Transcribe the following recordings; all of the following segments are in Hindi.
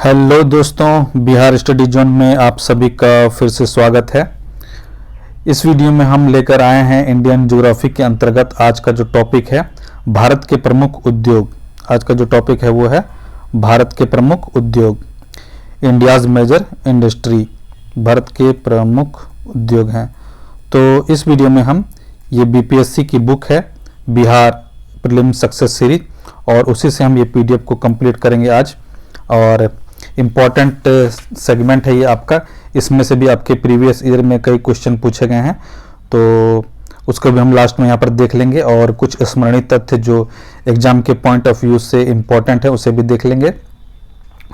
हेलो दोस्तों, बिहार स्टडी जोन में आप सभी का फिर से स्वागत है। इस वीडियो में हम लेकर आए हैं इंडियन ज्योग्राफी के अंतर्गत आज का जो टॉपिक है भारत के प्रमुख उद्योग। आज का जो टॉपिक है वो है भारत के प्रमुख उद्योग, इंडियाज मेजर इंडस्ट्री, भारत के प्रमुख उद्योग हैं। तो इस वीडियो में हम ये बीपीएससी की बुक है बिहार प्रीलिम सक्सेस सीरीज, और उसी से हम ये पीडीएफ को कंप्लीट करेंगे आज। और इम्पॉर्टेंट सेगमेंट है ये आपका, इसमें से भी आपके प्रीवियस ईयर में कई क्वेश्चन पूछे गए हैं, तो उसको भी हम लास्ट में यहाँ पर देख लेंगे। और कुछ स्मरणीय तथ्य जो एग्जाम के पॉइंट ऑफ व्यू से इम्पॉर्टेंट है उसे भी देख लेंगे।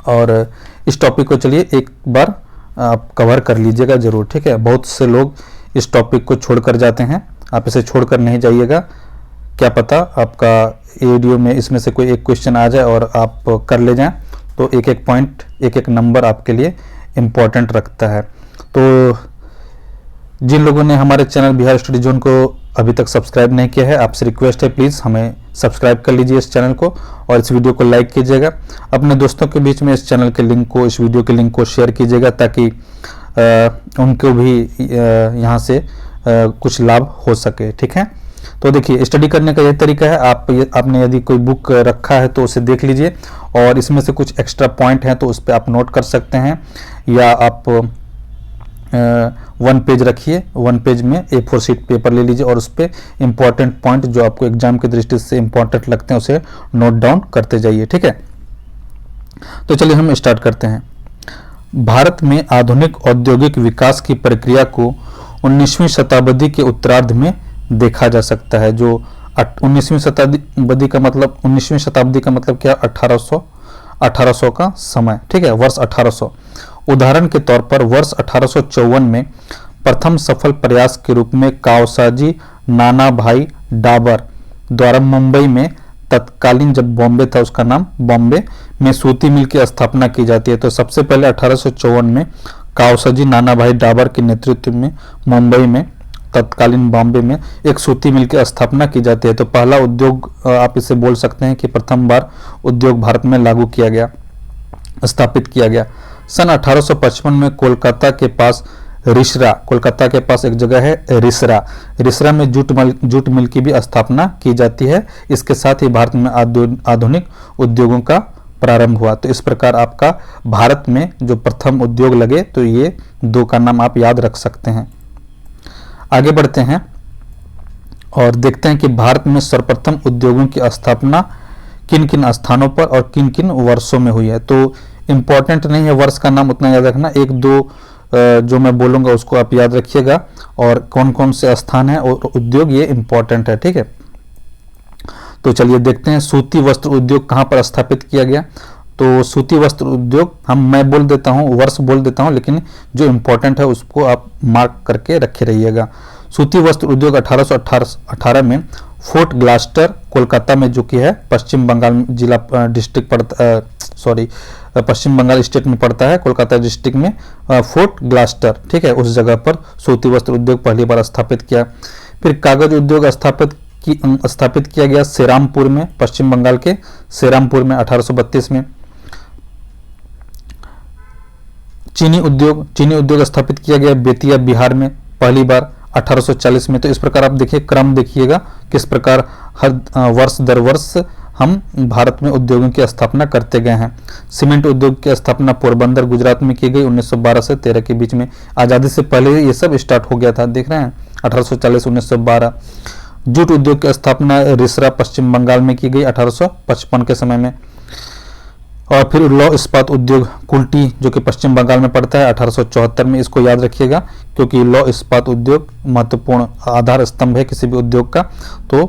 और इस टॉपिक को चलिए एक बार आप कवर कर लीजिएगा ज़रूर, ठीक है। बहुत से लोग इस टॉपिक को छोड़कर जाते हैं, आप इसे छोड़कर नहीं जाइएगा। क्या पता आपका वीडियो में इसमें से कोई एक क्वेश्चन आ जाए और आप कर ले जाएं, तो एक एक पॉइंट, एक एक नंबर आपके लिए इम्पॉर्टेंट रखता है। तो जिन लोगों ने हमारे चैनल बिहार स्टडी जोन को अभी तक सब्सक्राइब नहीं किया है, आपसे रिक्वेस्ट है प्लीज़ हमें सब्सक्राइब कर लीजिए इस चैनल को, और इस वीडियो को लाइक कीजिएगा। अपने दोस्तों के बीच में इस चैनल के लिंक को, इस वीडियो के लिंक को शेयर कीजिएगा, ताकि उनको भी यहाँ से कुछ लाभ हो सके, ठीक है। तो देखिए, स्टडी करने का यह तरीका है, आपने यदि कोई बुक रखा है तो उसे देख लीजिए, और इसमें से कुछ एक्स्ट्रा पॉइंट हैं तो उस पर आप नोट कर सकते हैं, या आप 1 पेज रखिए, 1 पेज में A4 शीट पेपर ले लीजिए और उस पर इम्पॉर्टेंट पॉइंट जो आपको एग्जाम की दृष्टि से इम्पॉर्टेंट लगते हैं उसे नोट डाउन करते जाइए, ठीक है। तो चलिए हम स्टार्ट करते हैं। भारत में आधुनिक औद्योगिक विकास की प्रक्रिया को 19वीं शताब्दी के उत्तरार्ध में देखा जा सकता है। जो 19वीं शताब्दी का मतलब, 19वीं शताब्दी का मतलब क्या, 1800 का समय, ठीक है, वर्ष 1800। उदाहरण के तौर पर वर्ष 1854 में प्रथम सफल प्रयास के रूप में कावसाजी नानाभाई डाबर द्वारा मुंबई में, तत्कालीन जब बॉम्बे था उसका नाम, बॉम्बे में सूती मिल की स्थापना की जाती है। तो सबसे पहले 1854 में कावसाजी नानाभाई डाबर के नेतृत्व में मुंबई में, तत्कालीन बॉम्बे में एक सूती मिल की स्थापना की जाती है। तो पहला उद्योग आप इसे बोल सकते हैं कि प्रथम बार उद्योग भारत में लागू किया गया, स्थापित किया गया। सन 1855 में कोलकाता के पास रिसरा, कोलकाता के पास एक जगह है रिसरा में जूट मिल की भी स्थापना की जाती है। इसके साथ ही भारत में आधुनिक उद्योगों का प्रारंभ हुआ। तो इस प्रकार आपका भारत में जो प्रथम उद्योग लगे, तो ये 2 का नाम आप याद रख सकते हैं। आगे बढ़ते हैं और देखते हैं कि भारत में सर्वप्रथम उद्योगों की स्थापना किन किन स्थानों पर और किन किन वर्षों में हुई है। तो इम्पॉर्टेंट नहीं है वर्ष का नाम, उतना याद रखना, 1-2 जो मैं बोलूँगा उसको आप याद रखिएगा, और कौन कौन से स्थान है और उद्योग, ये इम्पॉर्टेंट है, ठीक है। तो चलिए देखते हैं सूती वस्त्र उद्योग कहाँ पर स्थापित किया गया। तो सूती वस्त्र उद्योग मैं बोल देता हूँ, वर्ष बोल देता हूँ, लेकिन जो इम्पोर्टेंट है उसको आप मार्क करके रखे रहिएगा। सूती वस्त्र उद्योग 1818 में फोर्ट ग्लास्टर, कोलकाता में, जो कि है पश्चिम बंगाल जिला डिस्ट्रिक्ट पड़ता, पश्चिम बंगाल स्टेट में पड़ता है, कोलकाता डिस्ट्रिक्ट में फोर्ट ग्लास्टर, ठीक है, उस जगह पर सूती वस्त्र उद्योग पहली बार स्थापित किया। फिर कागज उद्योग स्थापित किया गया सेरामपुर में, पश्चिम बंगाल के सेरामपुर में 1832 में। चीनी उद्योग स्थापित किया गया बेतिया, बिहार में, पहली बार 1840 में। तो इस प्रकार आप देखिए, क्रम देखिएगा किस प्रकार हर वर्ष दर वर्ष हम भारत में उद्योगों की स्थापना करते गए हैं। सीमेंट उद्योग की स्थापना पोरबंदर, गुजरात में की गई 1912 से 13 के बीच में। आज़ादी से पहले ये सब स्टार्ट हो गया था, देख रहे हैं, 1840 1912। जूट उद्योग की स्थापना रिसरा, पश्चिम बंगाल में की गई 1855 के समय में। और फिर लौह इस्पात उद्योग कुल्टी, जो कि पश्चिम बंगाल में पड़ता है, 1874 में। इसको याद रखिएगा क्योंकि लौह इस्पात उद्योग महत्वपूर्ण आधार स्तंभ है किसी भी उद्योग का, तो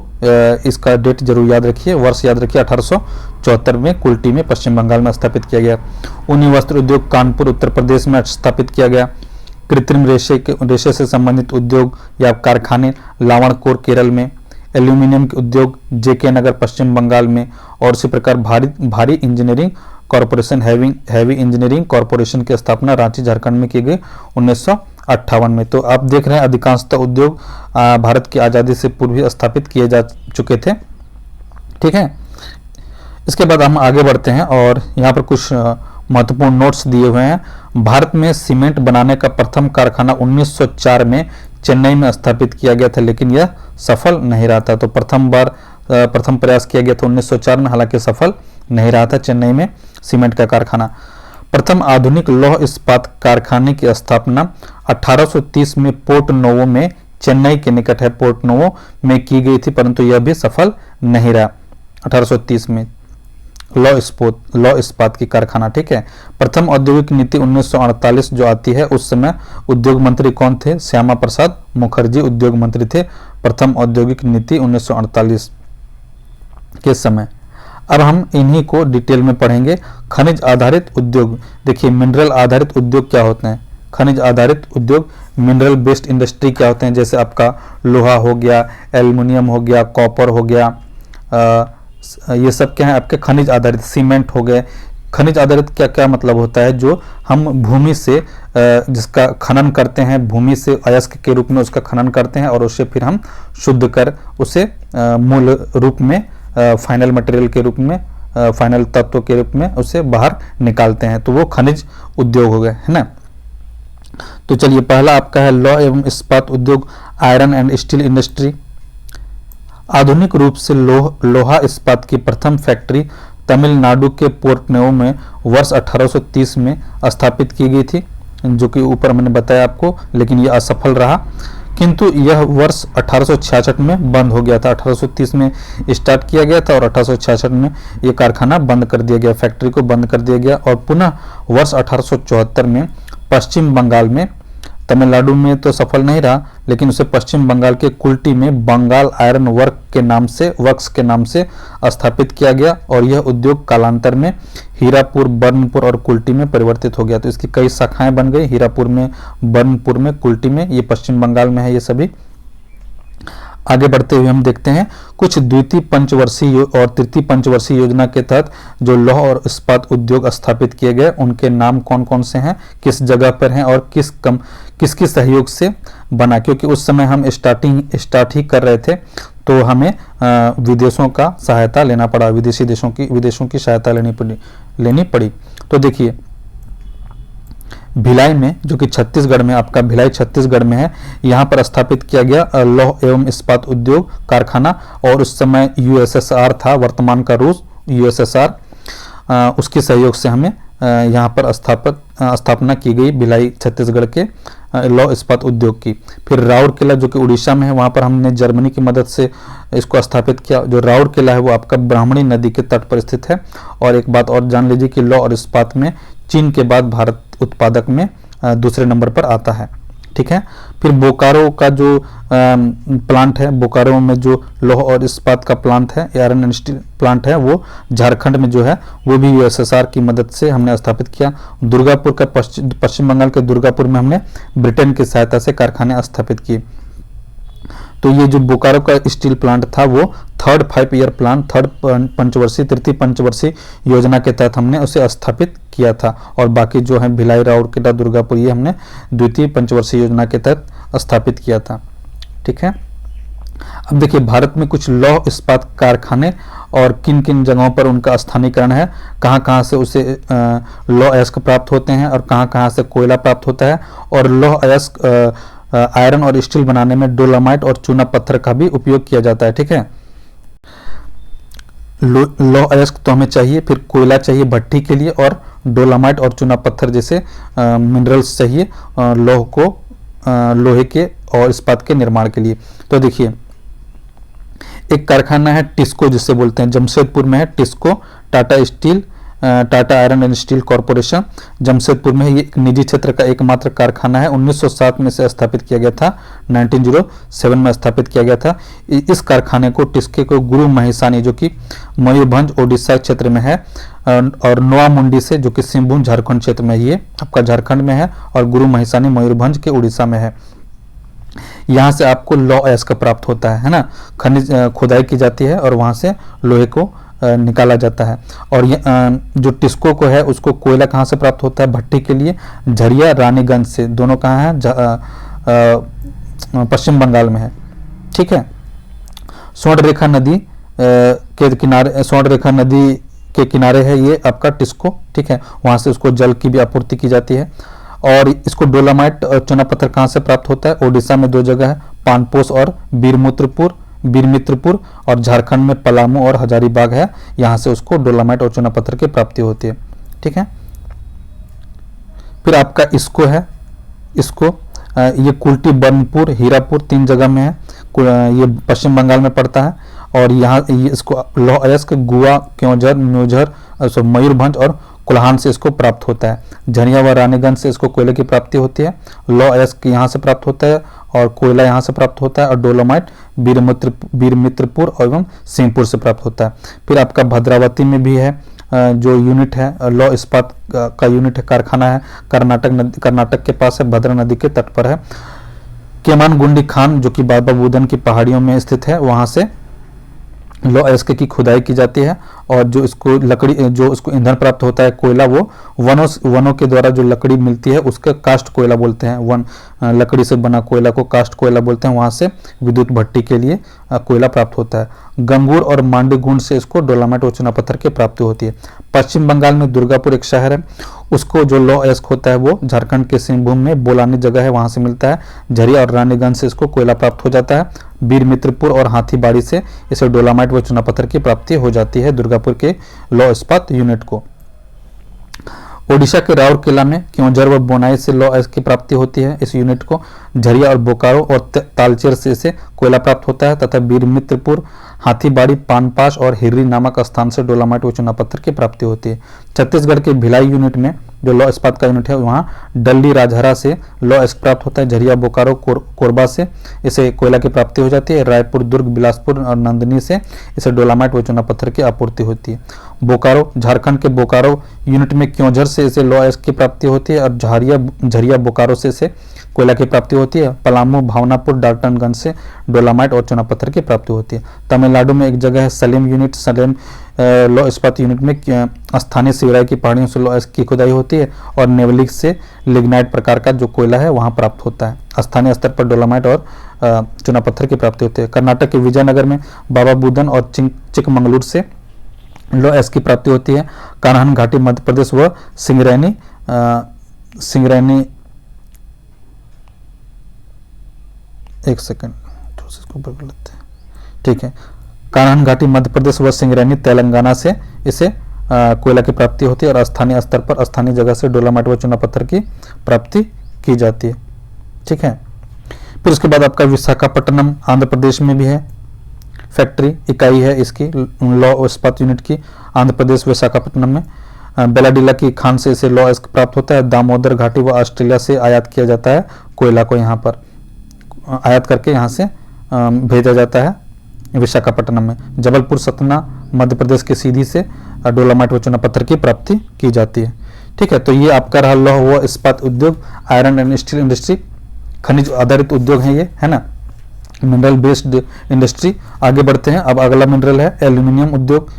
इसका डेट जरूर याद रखिए, वर्ष याद रखिए, 1874 में कुल्टी में पश्चिम बंगाल में स्थापित किया गया। ऊनी वस्त्र उद्योग कानपुर, उत्तर प्रदेश में स्थापित किया गया। कृत्रिम रेशे से संबंधित उद्योग या कारखाने लावणकोर, केरल में। एल्यूमिनियम के उद्योग जेके नगर, पश्चिम बंगाल में। और इसी प्रकार भारी engineering corporation, heavy engineering corporation की स्थापना रांची, झारखंड में की गई 1958 में। तो आप देख रहे हैं अधिकांशतः उद्योग भारत की आज़ादी से पूर्व स्थापित किए जा चुके थे, ठीक है। इसके बाद हम आगे बढ़ते हैं और यहाँ पर कुछ महत्वपूर्ण नोट्स दिए हुए हैं। भारत में सीमेंट बनाने का प्रथम कारखाना 1904 में चेन्नई में स्थापित किया गया था, लेकिन यह सफल नहीं रहा था। तो प्रथम प्रयास किया गया था 1904 में, हालांकि सफल नहीं रहा था चेन्नई में सीमेंट का कारखाना। प्रथम आधुनिक लौह इस्पात कारखाने की स्थापना 1830 में पोर्ट नोवो में, चेन्नई के निकट है पोर्ट नोवो में की गई थी, परंतु यह भी सफल नहीं रहा 1830 में लौह इस्पात की कारखाना। ठीक है। प्रथम औद्योगिक नीति 1948 जो आती है, उस समय उद्योग मंत्री कौन थे? श्यामा प्रसाद मुखर्जी उद्योग मंत्री थे प्रथम औद्योगिक नीति 1948 के समय। अब हम इन्हीं को डिटेल में पढ़ेंगे। खनिज आधारित उद्योग, देखिए मिनरल आधारित उद्योग क्या होते हैं, खनिज आधारित उद्योग मिनरल बेस्ड इंडस्ट्री क्या होते हैं, जैसे आपका लोहा हो गया, एल्युमिनियम हो गया, कॉपर हो गया, ये सब क्या है आपके खनिज आधारित, सीमेंट हो गए। खनिज आधारित क्या क्या मतलब होता है? जो हम भूमि से जिसका खनन करते हैं, भूमि से अयस्क के रूप में उसका खनन करते हैं और उसे फिर हम शुद्ध कर उसे मूल रूप में, फाइनल मटेरियल के रूप में, फाइनल तत्व के रूप में उसे बाहर निकालते हैं, तो वो खनिज उद्योग हो गए, है ना। तो चलिए पहला आपका है लौह एवं इस्पात उद्योग, आयरन एंड स्टील इंडस्ट्री। आधुनिक रूप से लोहा इस्पात की प्रथम फैक्ट्री तमिलनाडु के पोर्ट नोवो में वर्ष 1830 में स्थापित की गई थी, जो कि ऊपर मैंने बताया आपको, लेकिन यह असफल रहा, किंतु यह वर्ष 1866 में बंद हो गया था। 1830 में स्टार्ट किया गया था और 1866 में यह कारखाना बंद कर दिया गया, फैक्ट्री को बंद कर दिया गया। और पुनः वर्ष 1874 में पश्चिम बंगाल में, तमिलनाडु में तो सफल नहीं रहा, लेकिन उसे पश्चिम बंगाल के कुल्टी में बंगाल आयरन वर्क्स के नाम से स्थापित किया गया और यह उद्योग कालांतर में हीरापुर, बर्नपुर और कुल्टी में परिवर्तित हो गया। तो इसकी कई शाखाएं बन गई, हीरापुर में, बर्नपुर में, कुल्टी में, ये पश्चिम बंगाल में है ये सभी। आगे बढ़ते हुए हम देखते हैं कुछ द्वितीय पंचवर्षीय और तृतीय पंचवर्षीय योजना के तहत जो लौह और इस्पात उद्योग स्थापित किए गए, उनके नाम कौन कौन से हैं, किस जगह पर हैं और किसके सहयोग से बना, क्योंकि उस समय हम स्टार्ट ही कर रहे थे, तो हमें विदेशों का सहायता लेना पड़ा, विदेशों की सहायता लेनी पड़ी। तो देखिए भिलाई में, जो कि छत्तीसगढ़ में, आपका भिलाई छत्तीसगढ़ में है, यहाँ पर स्थापित किया गया लौह एवं इस्पात उद्योग कारखाना, और उस समय यूएसएसआर था, वर्तमान का रूस यूएसएसआर, उसके सहयोग से हमें यहाँ पर स्थापना की गई भिलाई छत्तीसगढ़ के लौह इस्पात उद्योग की। फिर राउरकेला जो कि उड़ीसा में है, वहाँ पर हमने जर्मनी की मदद से इसको स्थापित किया। जो राउरकेला है वो आपका ब्राह्मणी नदी के तट पर स्थित है। और एक बात और जान लीजिए कि लौह और इस्पात में चीन के बाद भारत उत्पादक में दूसरे नंबर पर आता है। ठीक है। फिर बोकारो का जो प्लांट है, बोकारो में जो लौह और इस्पात का प्लांट है, आयरन एंड स्टील प्लांट है, वो झारखंड में जो है वो भी यूएसएसआर की मदद से हमने स्थापित किया। दुर्गापुर का पश्चिम बंगाल के दुर्गापुर में हमने ब्रिटेन की सहायता से कारखाने स्थापित किए। तो ये जो बोकारो का स्टील प्लांट था वो थर्ड तृतीय पंचवर्षीय योजना के तहत हमने उसे स्थापित किया था, और बाकी जो है भिलाई, राउरकेला, दुर्गापुर, ये हमने द्वितीय पंचवर्षीय योजना के तहत स्थापित किया था। ठीक है। अब देखिए भारत में कुछ लौह इस्पात कारखाने और किन किन जगहों पर उनका स्थानीकरण है, कहाँ कहाँ से उसे लौह अयस्क प्राप्त होते हैं और कहाँ कहाँ से कोयला प्राप्त होता है। और लौह अयस्क आयरन और स्टील बनाने में डोलामाइट और चूना पत्थर का भी उपयोग किया जाता है। ठीक है। लौह अयस्क तो हमें चाहिए, फिर कोयला चाहिए भट्टी के लिए, और डोलामाइट और चूना पत्थर जैसे मिनरल्स चाहिए लोहे के और इस्पात के निर्माण के लिए। तो देखिए एक कारखाना है टिस्को, जिसे बोलते हैं, जमशेदपुर में है TISCO, Tata iron and steel corporation, Jamshedpur में है। ये एक निजी क्षेत्र का एकमात्र कारखाना है, 1907 में से स्थापित किया गया था, 1907 में स्थापित किया गया था। इस कारखाने को, टिस्के को, गुरु महिसानी जो कि मयूरभंज ओडिशा क्षेत्र में है, और नोआमुंडी से जो कि सिंहभूम झारखंड क्षेत्र में, ये आपका झारखंड में है, और गुरु महिसानी मयूरभंज के उड़ीसा में है। यहाँ से आपको लौह अयस्क प्राप्त होता है ना, खनिज खुदाई की जाती है और वहाँ से लोहे को निकाला जाता है। और ये जो टिस्को को है उसको कोयला कहाँ से प्राप्त होता है भट्टी के लिए? झरिया, रानीगंज से, दोनों कहाँ हैं? पश्चिम बंगाल में है। ठीक है। स्वर्णरेखा नदी के के किनारे है ये आपका टिस्को, ठीक है, वहाँ से उसको जल की भी आपूर्ति की जाती है। और इसको डोलामाइट चूना पत्थर कहाँ से प्राप्त होता है? ओडिशा में 2 जगह है, पानपोस और बीरमित्रपुर, और झारखंड में पलामू और हजारीबाग है, यहाँ से उसको डोलामाइट और चूना पत्थर की प्राप्ति होती है, ठीक है। फिर आपका इसको है, इसको ये कुल्टी, बर्नपुर, हीरापुर 3 जगह में है, ये पश्चिम बंगाल में पड़ता है। और यहाँ इसको लौह अयस्क गुआ, क्योंझर, मयूरभंज और कोल्हान से इसको प्राप्त होता है। झरिया व रानीगंज से इसको कोयले की प्राप्ति होती है। लौह अयस्क यहाँ से प्राप्त होता है और कोयला यहाँ से प्राप्त होता है। और डोलोमाइट बीरमित्रपुर एवं सिंहपुर से प्राप्त होता है। फिर आपका भद्रावती में भी है जो यूनिट है, लौह इस्पात का यूनिट है, कारखाना है, कर्नाटक के पास है, भद्रा नदी के तट पर है। केमानगुंडी खान जो कि बाबा बुदन की पहाड़ियों में स्थित है, वहाँ से लौह अयस्क की खुदाई की जाती है। और जो इसको लकड़ी, जो इसको ईंधन प्राप्त होता है कोयला, वो वनों के द्वारा जो लकड़ी मिलती है उसका कास्ट कोयला बोलते हैं। लकड़ी से बना कोयला को कास्ट कोयला बोलते हैं। वहाँ से विद्युत भट्टी के लिए कोयला प्राप्त होता है। गंगूर और मांडीगुंड से इसको डोलामाइट और चूना पत्थर की प्राप्ति होती है। पश्चिम बंगाल में दुर्गापुर एक शहर है, उसको जो लौह अयस्क होता है वो झारखंड के सिंहभूम में बोलानी जगह है, वहाँ से मिलता है। झरिया और रानीगंज से इसको कोयला प्राप्त हो जाता है। बीरमित्रपुर और हाथीबाड़ी से इसे डोलामाइट व चूना पत्थर की प्राप्ति हो जाती है दुर्गापुर के लौह इस्पात यूनिट को। ओडिशा के राउरकेला में क्योंझर व बोनाई से लौह अयस्क की प्राप्ति होती है इस यूनिट को। झरिया और बोकारो और तालचेर से इसे कोयला प्राप्त होता है तथा बीरमित्रपुर, हाथीबाड़ी, पानपास और हिर्री नामक स्थान से डोलामाइट व चूना पत्थर की प्राप्ति होती है। छत्तीसगढ़ के भिलाई यूनिट में जो लौह इस्पात का यूनिट है, वहाँ डल्ली राजहरा से लौह अयस्क प्राप्त होता है। झरिया, बोकारो, कोरबा से इसे कोयला की प्राप्ति हो जाती है। रायपुर, दुर्ग, बिलासपुर और नंदनी से इसे डोलामाइट व चूना पत्थर की आपूर्ति होती है। बोकारो, झारखंड के बोकारो यूनिट में क्योंझर से इसे लौह अयस्क की प्राप्ति होती है और झरिया बोकारो से इसे कोयला की प्राप्ति होती है। पलामू, भावनापुर, डाल्टनगंज से डोलामाइट और चूना पत्थर की प्राप्ति होती है। तमिलनाडु में एक जगह है सलेम यूनिट, सलेम लौह इस्पात यूनिट में स्थानीय सिवराई की पहाड़ियों से लौह अयस्क की खुदाई होती है और नेवलिक से लिग्नाइट प्रकार का जो कोयला है वहाँ प्राप्त होता है। स्थानीय स्तर पर डोलामाइट और चूना पत्थर की प्राप्ति होती है। कर्नाटक के विजयनगर में बाबा बुदन और चिकमंगलूर से लौह अयस्क की प्राप्ति होती है। कान्हान घाटी मध्य प्रदेश व सिंगरैनी एक सेकंड इसको ऊपर कर लेते हैं, ठीक है। कान्हान घाटी मध्य प्रदेश व सिंगरैनी तेलंगाना से इसे कोयला की प्राप्ति होती है और स्थानीय स्तर पर स्थानीय जगह से डोलामाइट व चूना पत्थर की प्राप्ति की जाती है, ठीक है। फिर उसके बाद आपका विशाखापट्टनम आंध्र प्रदेश में भी है, फैक्ट्री इकाई है इसकी लौह इस्पात यूनिट की, आंध्र प्रदेश विशाखापट्टनम में। बेलाडीला की खान से इसे लौह अयस्क प्राप्त होता है। दामोदर घाटी व ऑस्ट्रेलिया से आयात किया जाता है कोयला को, यहाँ पर आयात करके यहाँ से भेजा जाता है विशाखापट्टनम में। जबलपुर, सतना मध्य प्रदेश के सीधी से डोलामाइट व चूना पत्थर की प्राप्ति की जाती है, ठीक है। तो ये आपका रहा लौह व इस्पात उद्योग, आयरन एंड स्टील इंडस्ट्री, खनिज आधारित उद्योग है ये, है ना, मिनरल बेस्ड इंडस्ट्री। आगे बढ़ते हैं, अब अगला मिनरल है एल्यूमिनियम उद्योग,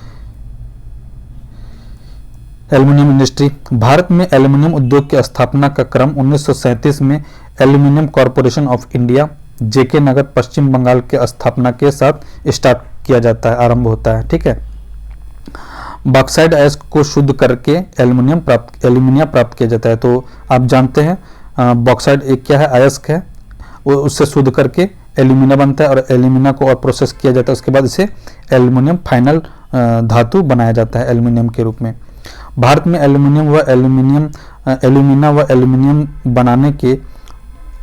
एल्यूमिनियम इंडस्ट्री। भारत में एल्यूमिनियम उद्योग की स्थापना का क्रम 1937 में एल्यूमिनियम कॉरपोरेशन ऑफ इंडिया, जेके नगर, पश्चिम बंगाल के स्थापना के साथ स्टार्ट किया जाता है, आरंभ होता है, ठीक है। बॉक्साइड अयस्क को शुद्ध करके एल्यूमिनियम प्राप्त किया जाता है। तो आप जानते हैं बॉक्साइड एक क्या है, अयस्क है, उससे शुद्ध करके एल्यूमिना बनता है और एल्यूमिना को और प्रोसेस किया जाता है। उसके बाद इसे एल्यूमिनियम फाइनल धातु बनाया जाता है एल्यूमिनियम के रूप में। भारत में एल्यूमिना व एल्यूमिनियम बनाने के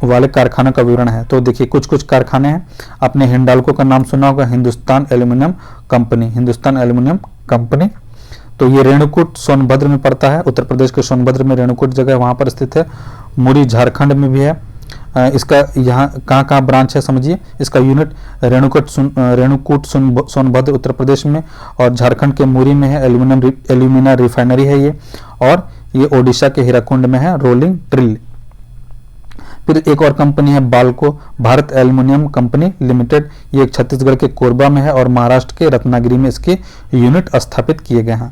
वाले कारखानों का विवरण है। तो देखिए कुछ कारखाने हैं, आपने हिंडाल्को का नाम सुना होगा, हिंदुस्तान एल्यूमिनियम कंपनी। तो ये रेणुकूट सोनभद्र में पड़ता है, उत्तर प्रदेश के सोनभद्र में रेणुकूट जगह वहाँ पर स्थित है। मुरी झारखंड में भी है। इसका यहाँ कहाँ ब्रांच है समझिए, इसका यूनिट रेणुकूट सोनभद्र उत्तर प्रदेश में और झारखंड के मुरी में है। एल्यूमिना रिफाइनरी है ये, और ये ओडिशा के हीराकुंड में है, रोलिंग ड्रिल। फिर एक और कंपनी है Balco, Bharat aluminium company limited, ये छत्तीसगढ़ के कोरबा में है और महाराष्ट्र के रत्नागिरी में इसके यूनिट स्थापित किए गए हैं।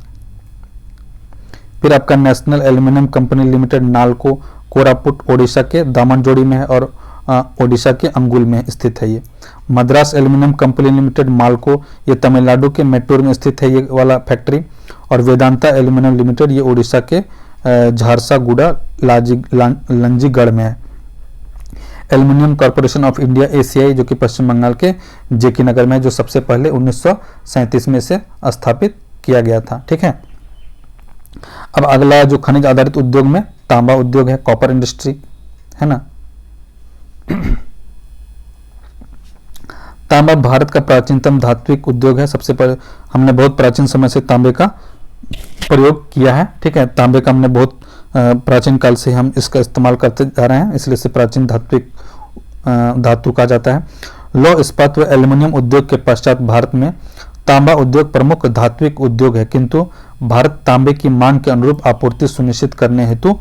फिर आपका national aluminium company limited NALCO, Koraput Odisha के दामनजोड़ी में है और ओडिशा के अंगुल में स्थित है ये। मद्रास एल्यूमिनियम कंपनी लिमिटेड मालको, ये तमिलनाडु के मैट्टूर में स्थित है ये वाला फैक्ट्री। और वेदांता एल्यूमिनियम लिमिटेड ये उड़ीसा के झारसागुड़ा लंजीगढ़ में है। Aluminium corporation of India ACI जो कि पश्चिम बंगाल के जेके नगर में है, जो सबसे पहले 1937 में से स्थापित किया गया था। ठीक है, अब अगला जो खनिज आधारित उद्योग में तांबा उद्योग है, कॉपर इंडस्ट्री है ना। तांबा भारत का प्राचीनतम धात्विक उद्योग है। सबसे पहले हमने बहुत प्राचीन समय से तांबे का प्रयोग किया है। ठीक है, तांबे का हमने बहुत प्राचीन काल से हम इसका इस्तेमाल करते जा रहे हैं, इसलिए इसे प्राचीन धात्विक धातु कहा जाता है। लौह इस्पात व एल्यूमिनियम उद्योग के पश्चात भारत में तांबा उद्योग प्रमुख धात्विक उद्योग है, किंतु भारत तांबे की मांग के अनुरूप आपूर्ति सुनिश्चित करने हेतु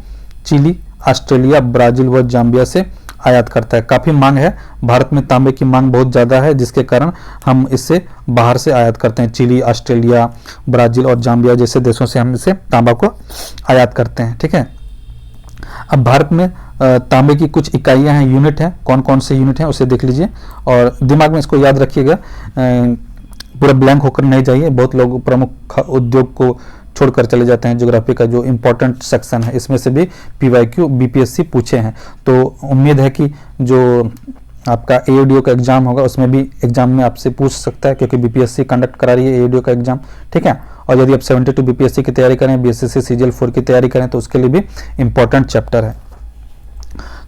चिली, ऑस्ट्रेलिया, ब्राजील व जाम्बिया से आयात करता है। काफी मांग है, भारत में तांबे की मांग बहुत ज्यादा है, जिसके कारण हम इसे बाहर से आयात करते हैं। चिली, ऑस्ट्रेलिया, ब्राजील और जाम्बिया जैसे देशों से हम इसे तांबा को आयात करते हैं। ठीक है, अब भारत में तांबे की कुछ इकाइयां हैं, यूनिट हैं। कौन कौन से यूनिट हैं उसे देख लीजिए और दिमाग में इसको याद रखिएगा, पूरा ब्लैंक होकर नहीं जाइए। बहुत लोग प्रमुख उद्योग को छोड़कर चले जाते हैं। ज्योग्राफी का जो इंपॉर्टेंट सेक्शन है इसमें से भी पीवाईक्यू बीपीएससी पूछे हैं, तो उम्मीद है कि जो आपका एओडीओ का एग्जाम होगा उसमें भी एग्जाम में आपसे पूछ सकता है, क्योंकि बीपीएससी कंडक्ट करा रही है एओडीओ का एग्जाम। ठीक है, और यदि आप 72 बीपीएससी की तैयारी करें, बीएसएससी सीजीएल 4 की तैयारी करें, तो उसके लिए भी इंपॉर्टेंट चैप्टर है।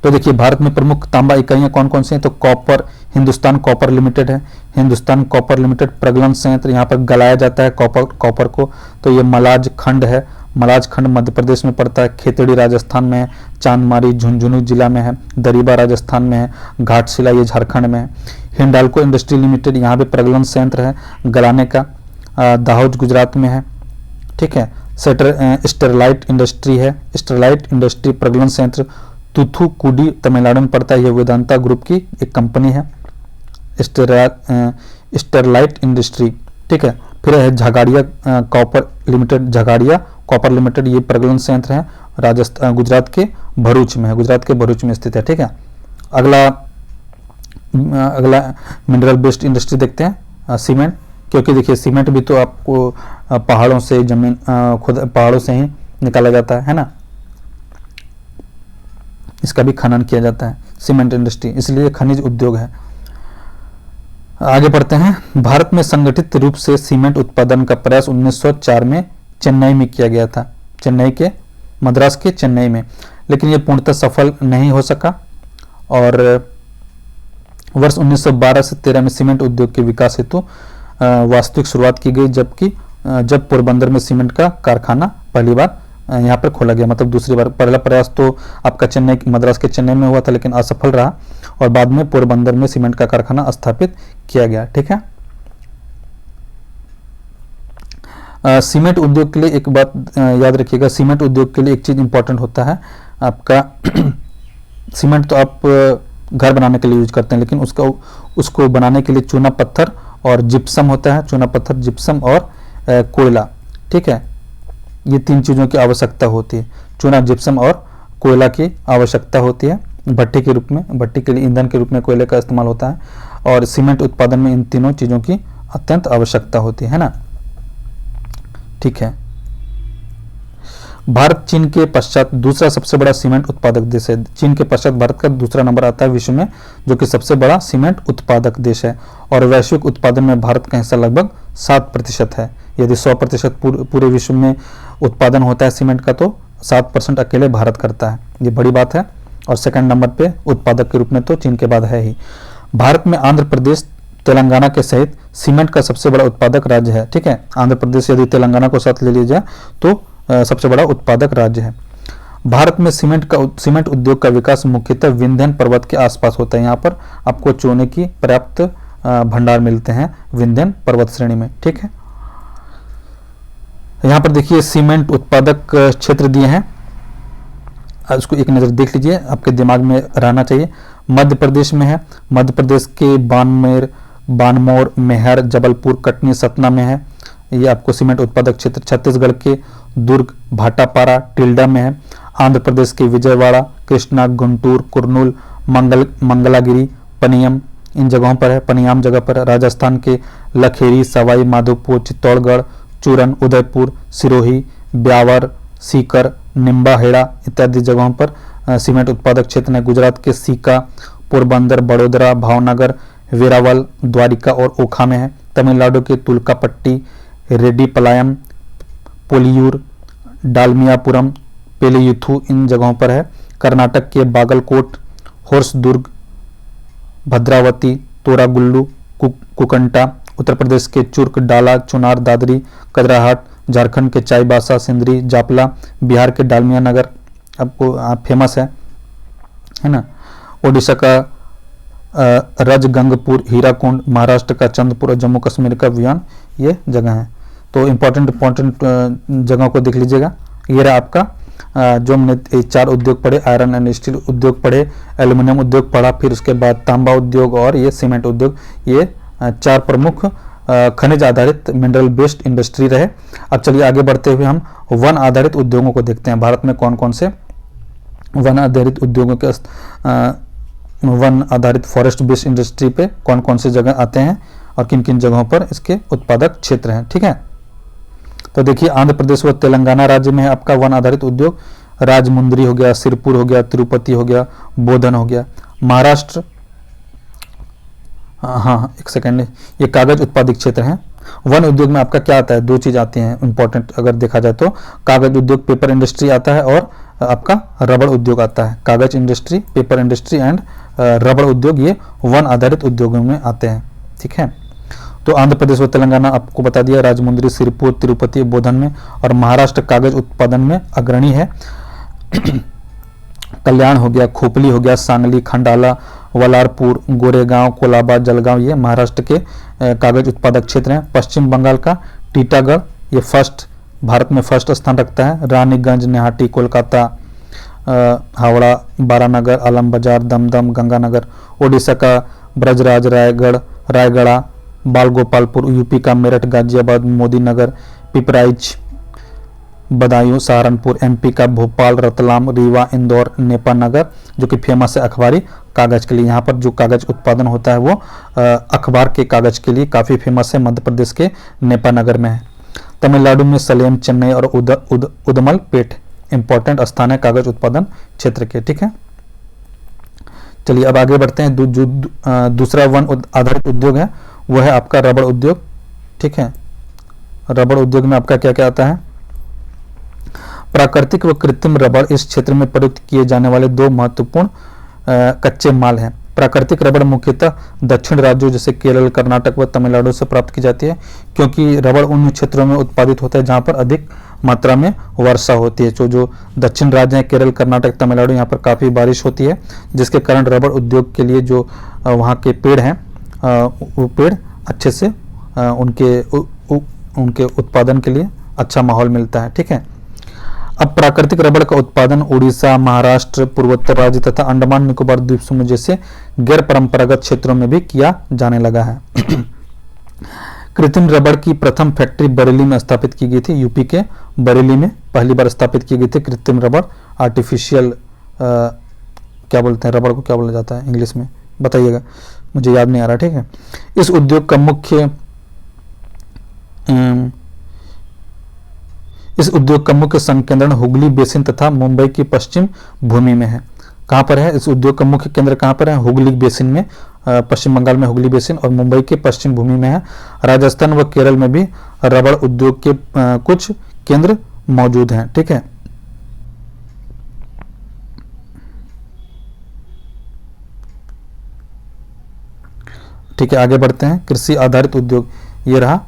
तो देखिए भारत में प्रमुख तांबा इकाइयां कौन कौन सी हैं, तो कॉपर, हिंदुस्तान कॉपर लिमिटेड है। हिंदुस्तान कॉपर लिमिटेड प्रगलन संयंत्र, यहाँ पर गलाया जाता है कॉपर को। तो ये मलाज खंड है, मलाज खंड मध्य प्रदेश में पड़ता है। खेतड़ी राजस्थान में है, चांदमारी झुंझुनू जिला में है, दरीबा राजस्थान में है, घाटशिला ये झारखंड में है। हिंडाल्को इंडस्ट्री लिमिटेड, यहाँ पे प्रगलन संयंत्र है गलाने का, दाहोद गुजरात में है। ठीक है, स्टेरलाइट इंडस्ट्री है, स्टेरलाइट इंडस्ट्री प्रगलन संयंत्र तुथुकुडी तमिलनाडु में पड़ता है। ये वेदांता ग्रुप की एक कंपनी है स्टेरलाइट इंडस्ट्री। ठीक है, फिर है झगाड़िया कॉपर लिमिटेड, झगाड़िया कॉपर लिमिटेड ये प्रगलन संयंत्र है, राजस्थान गुजरात के भरूच में है, गुजरात के भरूच में स्थित है। ठीक है, अगला मिनरल बेस्ड इंडस्ट्री देखते हैं, सीमेंट। क्योंकि देखिए सीमेंट भी तो आपको पहाड़ों से जमीन खुद पहाड़ों से ही निकाला जाता है ना, इसका भी खनन किया जाता है सीमेंट इंडस्ट्री, इसलिए खनिज उद्योग है। आगे बढ़ते हैं। भारत में संगठित रूप से सीमेंट उत्पादन का प्रयास 1904 में चेन्नई में किया गया था, मद्रास के चेन्नई में, लेकिन यह पूर्णतः सफल नहीं हो सका। और वर्ष 1912 से 13 में सीमेंट उद्योग के विकास हेतु वास्तविक शुरुआत की गई, जब पोरबंदर में सीमेंट का कारखाना पहली बार यहाँ पर खोला गया। मतलब दूसरी बार, पहला प्रयास तो आपका मद्रास के चेन्नई में हुआ था, लेकिन असफल रहा, और बाद में पोरबंदर में सीमेंट का कारखाना स्थापित किया गया। ठीक है, सीमेंट उद्योग के लिए एक बात याद रखिएगा, सीमेंट उद्योग के लिए एक चीज इंपॉर्टेंट होता है आपका सीमेंट तो आप घर बनाने के लिए यूज करते हैं, लेकिन उसको बनाने के लिए चूना पत्थर और जिप्सम होता है, चूना पत्थर, जिप्सम और कोयला। ठीक है, ये तीन चीजों की आवश्यकता होती है, चूना, जिप्सम और कोयला की आवश्यकता होती है भट्टी के रूप में, भट्टी के लिए ईंधन के रूप में कोयले का इस्तेमाल होता है, और सीमेंट उत्पादन में इन तीनों चीजों की अत्यंत आवश्यकता होती है ना। ठीक है, भारत चीन के पश्चात दूसरा सबसे बड़ा सीमेंट उत्पादक देश है। चीन के पश्चात भारत का दूसरा नंबर आता है विश्व में, जो कि सबसे बड़ा सीमेंट उत्पादक देश है, और वैश्विक उत्पादन में भारत का हिस्सा लगभग 7% है। यदि 100% पूरे विश्व में उत्पादन होता है सीमेंट का, तो 7% अकेले भारत करता है, ये बड़ी बात है। और सेकंड नंबर पे उत्पादक के रूप में तो चीन के बाद है ही। भारत में आंध्र प्रदेश, तेलंगाना के सहित सीमेंट का सबसे बड़ा उत्पादक राज्य है। ठीक है, आंध्र प्रदेश यदि तेलंगाना को साथ ले लिया जाए तो सबसे बड़ा उत्पादक राज्य है। भारत में सीमेंट उद्योग का विकास मुख्यतः विंध्य पर्वत के आसपास होता है। यहाँ पर आपको चूने की पर्याप्त भंडार मिलते हैं विंध्य पर्वत श्रेणी में। ठीक है, यहाँ पर देखिए सीमेंट उत्पादक क्षेत्र दिए हैं, उसको एक नजर देख लीजिए, आपके दिमाग में रहना चाहिए। मध्य प्रदेश में है, मध्य प्रदेश के बानमोर, मेहर, जबलपुर, कटनी, सतना में है ये आपको सीमेंट उत्पादक क्षेत्र। छत्तीसगढ़ के दुर्ग, भाटापारा, टिल्डा में है। आंध्र प्रदेश के विजयवाड़ा, कृष्णा, गुंटूर, कुर्नूल, मंगलागिरी, पनियम, इन जगहों पर है। पनियाम जगह पर है। राजस्थान के लखेरी, सवाई माधोपुर, चित्तौड़गढ़, चूरन, उदयपुर, सिरोही, ब्यावर, सीकर, निम्बाहेड़ा इत्यादि जगहों पर सीमेंट उत्पादक क्षेत्र है। गुजरात के सीका, पोरबंदर, बड़ोदरा, भावनगर, वेरावल, द्वारिका और ओखा में है। तमिलनाडु के तुलकापट्टी, रेड्डीपलायम, पोलियूर, डालमियापुरम, पेलियुथु इन जगहों पर है। कर्नाटक के बागलकोट, होर्सदुर्ग, भद्रावती, तोरागुल्लू, कुकंटा। उत्तर प्रदेश के चुर्क, डाला, चुनार, दादरी, कदराहाट। झारखंड के चाईबासा, सिंदरी, जापला। बिहार के डालमिया नगर आपको फेमस है ना। ओडिशा का रजगंगपुर, हीराकुंड। महाराष्ट्र का चंद्रपुर और जम्मू कश्मीर का वियान ये जगह है। तो इम्पोर्टेंट जगहों को देख लीजिएगा। ये रहा आपका जो हमने 4 उद्योग पढ़े, आयरन एंड स्टील उद्योग पढ़े, एल्यूमिनियम उद्योग पढ़ा, फिर उसके बाद तांबा उद्योग और ये सीमेंट उद्योग। ये 4 प्रमुख खनिज आधारित मिनरल बेस्ड इंडस्ट्री रहे। अब चलिए आगे बढ़ते हुए हम वन आधारित उद्योगों को देखते हैं। भारत में कौन कौन से वन आधारित उद्योगों के वन आधारित फॉरेस्ट बेस्ड इंडस्ट्री पे कौन कौन से जगह आते हैं और किन किन जगहों पर इसके उत्पादक क्षेत्र हैं। ठीक है, तो देखिए आंध्र प्रदेश व तेलंगाना राज्य में है आपका वन आधारित उद्योग। राजमुंद्री हो गया, सिरपुर हो गया, तिरुपति हो गया, बोधन हो गया। महाराष्ट्र, हाँ एक सेकेंड, ये कागज उत्पादक क्षेत्र है। वन उद्योग में आपका क्या आता है, 2 चीज आती हैं इंपॉर्टेंट अगर देखा जाए तो। कागज उद्योग, पेपर इंडस्ट्री आता है और आपका रबड़ उद्योग आता है। कागज इंडस्ट्री, पेपर इंडस्ट्री एंड रबड़ उद्योग ये वन आधारित उद्योगों में आते हैं। ठीक है, तो आंध्र प्रदेश व तेलंगाना आपको बता दिया, राजमुंद्री, सिरपुर, तिरुपति, बोधन में। और महाराष्ट्र कागज उत्पादन में अग्रणी है। कल्याण हो गया, खोपली हो गया, सांगली, खंडाला, वलारपुर, गोरेगांव, कोलाबा, जलगांव ये महाराष्ट्र के कागज उत्पादक क्षेत्र हैं। पश्चिम बंगाल का टीटागढ़ ये भारत में फर्स्ट स्थान रखता है। रानीगंज, नेहाटी, कोलकाता, हावड़ा, बारानगर, आलम बाजार, दमदम, गंगानगर। ओडिशा का ब्रजराज, रायगढ़, बालगोपालपुर। यूपी का मेरठ, गाजियाबाद, मोदीनगर, पिपराइच, बदायूं, सहारनपुर। एमपी का भोपाल, रतलाम, रीवा, इंदौर, नेपानगर जो कि फेमस है अखबारी कागज के लिए। यहाँ पर जो कागज उत्पादन होता है वो अखबार के कागज के लिए काफ़ी फेमस है। मध्य प्रदेश के नेपानगर में है। तमिलनाडु में सलेम, चेन्नई और उदमलपेट इंपॉर्टेंट स्थान है कागज उत्पादन क्षेत्र के। ठीक है, चलिए अब आगे बढ़ते हैं। दूसरा वन आधारित उद्योग है वो है आपका रबड़ उद्योग। ठीक है, रबड़ उद्योग में आपका क्या क्या आता है। प्राकृतिक व कृत्रिम रबड़ इस क्षेत्र में प्रयुक्त किए जाने वाले 2 महत्वपूर्ण कच्चे माल हैं। प्राकृतिक रबड़ मुख्यतः दक्षिण राज्यों जैसे केरल, कर्नाटक व तमिलनाडु से प्राप्त की जाती है, क्योंकि रबड़ उन क्षेत्रों में उत्पादित होता है जहां पर अधिक मात्रा में वर्षा होती है। जो दक्षिण राज्य हैं केरल, कर्नाटक, तमिलनाडु, यहाँ पर काफ़ी बारिश होती है, जिसके कारण रबड़ उद्योग के लिए जो वहाँ के पेड़ हैं वो पेड़ अच्छे से उनके उत्पादन के लिए अच्छा माहौल मिलता है। ठीक है, अब प्राकृतिक रबड़ का उत्पादन उड़ीसा, महाराष्ट्र, पूर्वोत्तर राज्य तथा अंडमान निकोबार द्वीप समूह जैसे गैर परंपरागत क्षेत्रों में भी किया जाने लगा है। कृत्रिम रबड़ की प्रथम फैक्ट्री बरेली में स्थापित की गई थी। यूपी के बरेली में पहली बार स्थापित की गई थी कृत्रिम रबड़। आर्टिफिशियल क्या बोलते हैं रबड़ को, क्या बोला जाता है इंग्लिश में बताइएगा, मुझे याद नहीं आ रहा। ठीक है, इस उद्योग का मुख्य संकेंद्रण हुगली बेसिन तथा मुंबई की पश्चिम भूमि में है। कहाँ पर है इस उद्योग का मुख्य केंद्र, कहाँ पर है, हुगली बेसिन में, पश्चिम बंगाल में हुगली बेसिन और मुंबई के पश्चिम भूमि में है। राजस्थान व केरल में भी रबड़ उद्योग के कुछ केंद्र मौजूद हैं। ठीक है, ठीक है, आगे बढ़ते हैं। कृषि आधारित उद्योग ये रहा।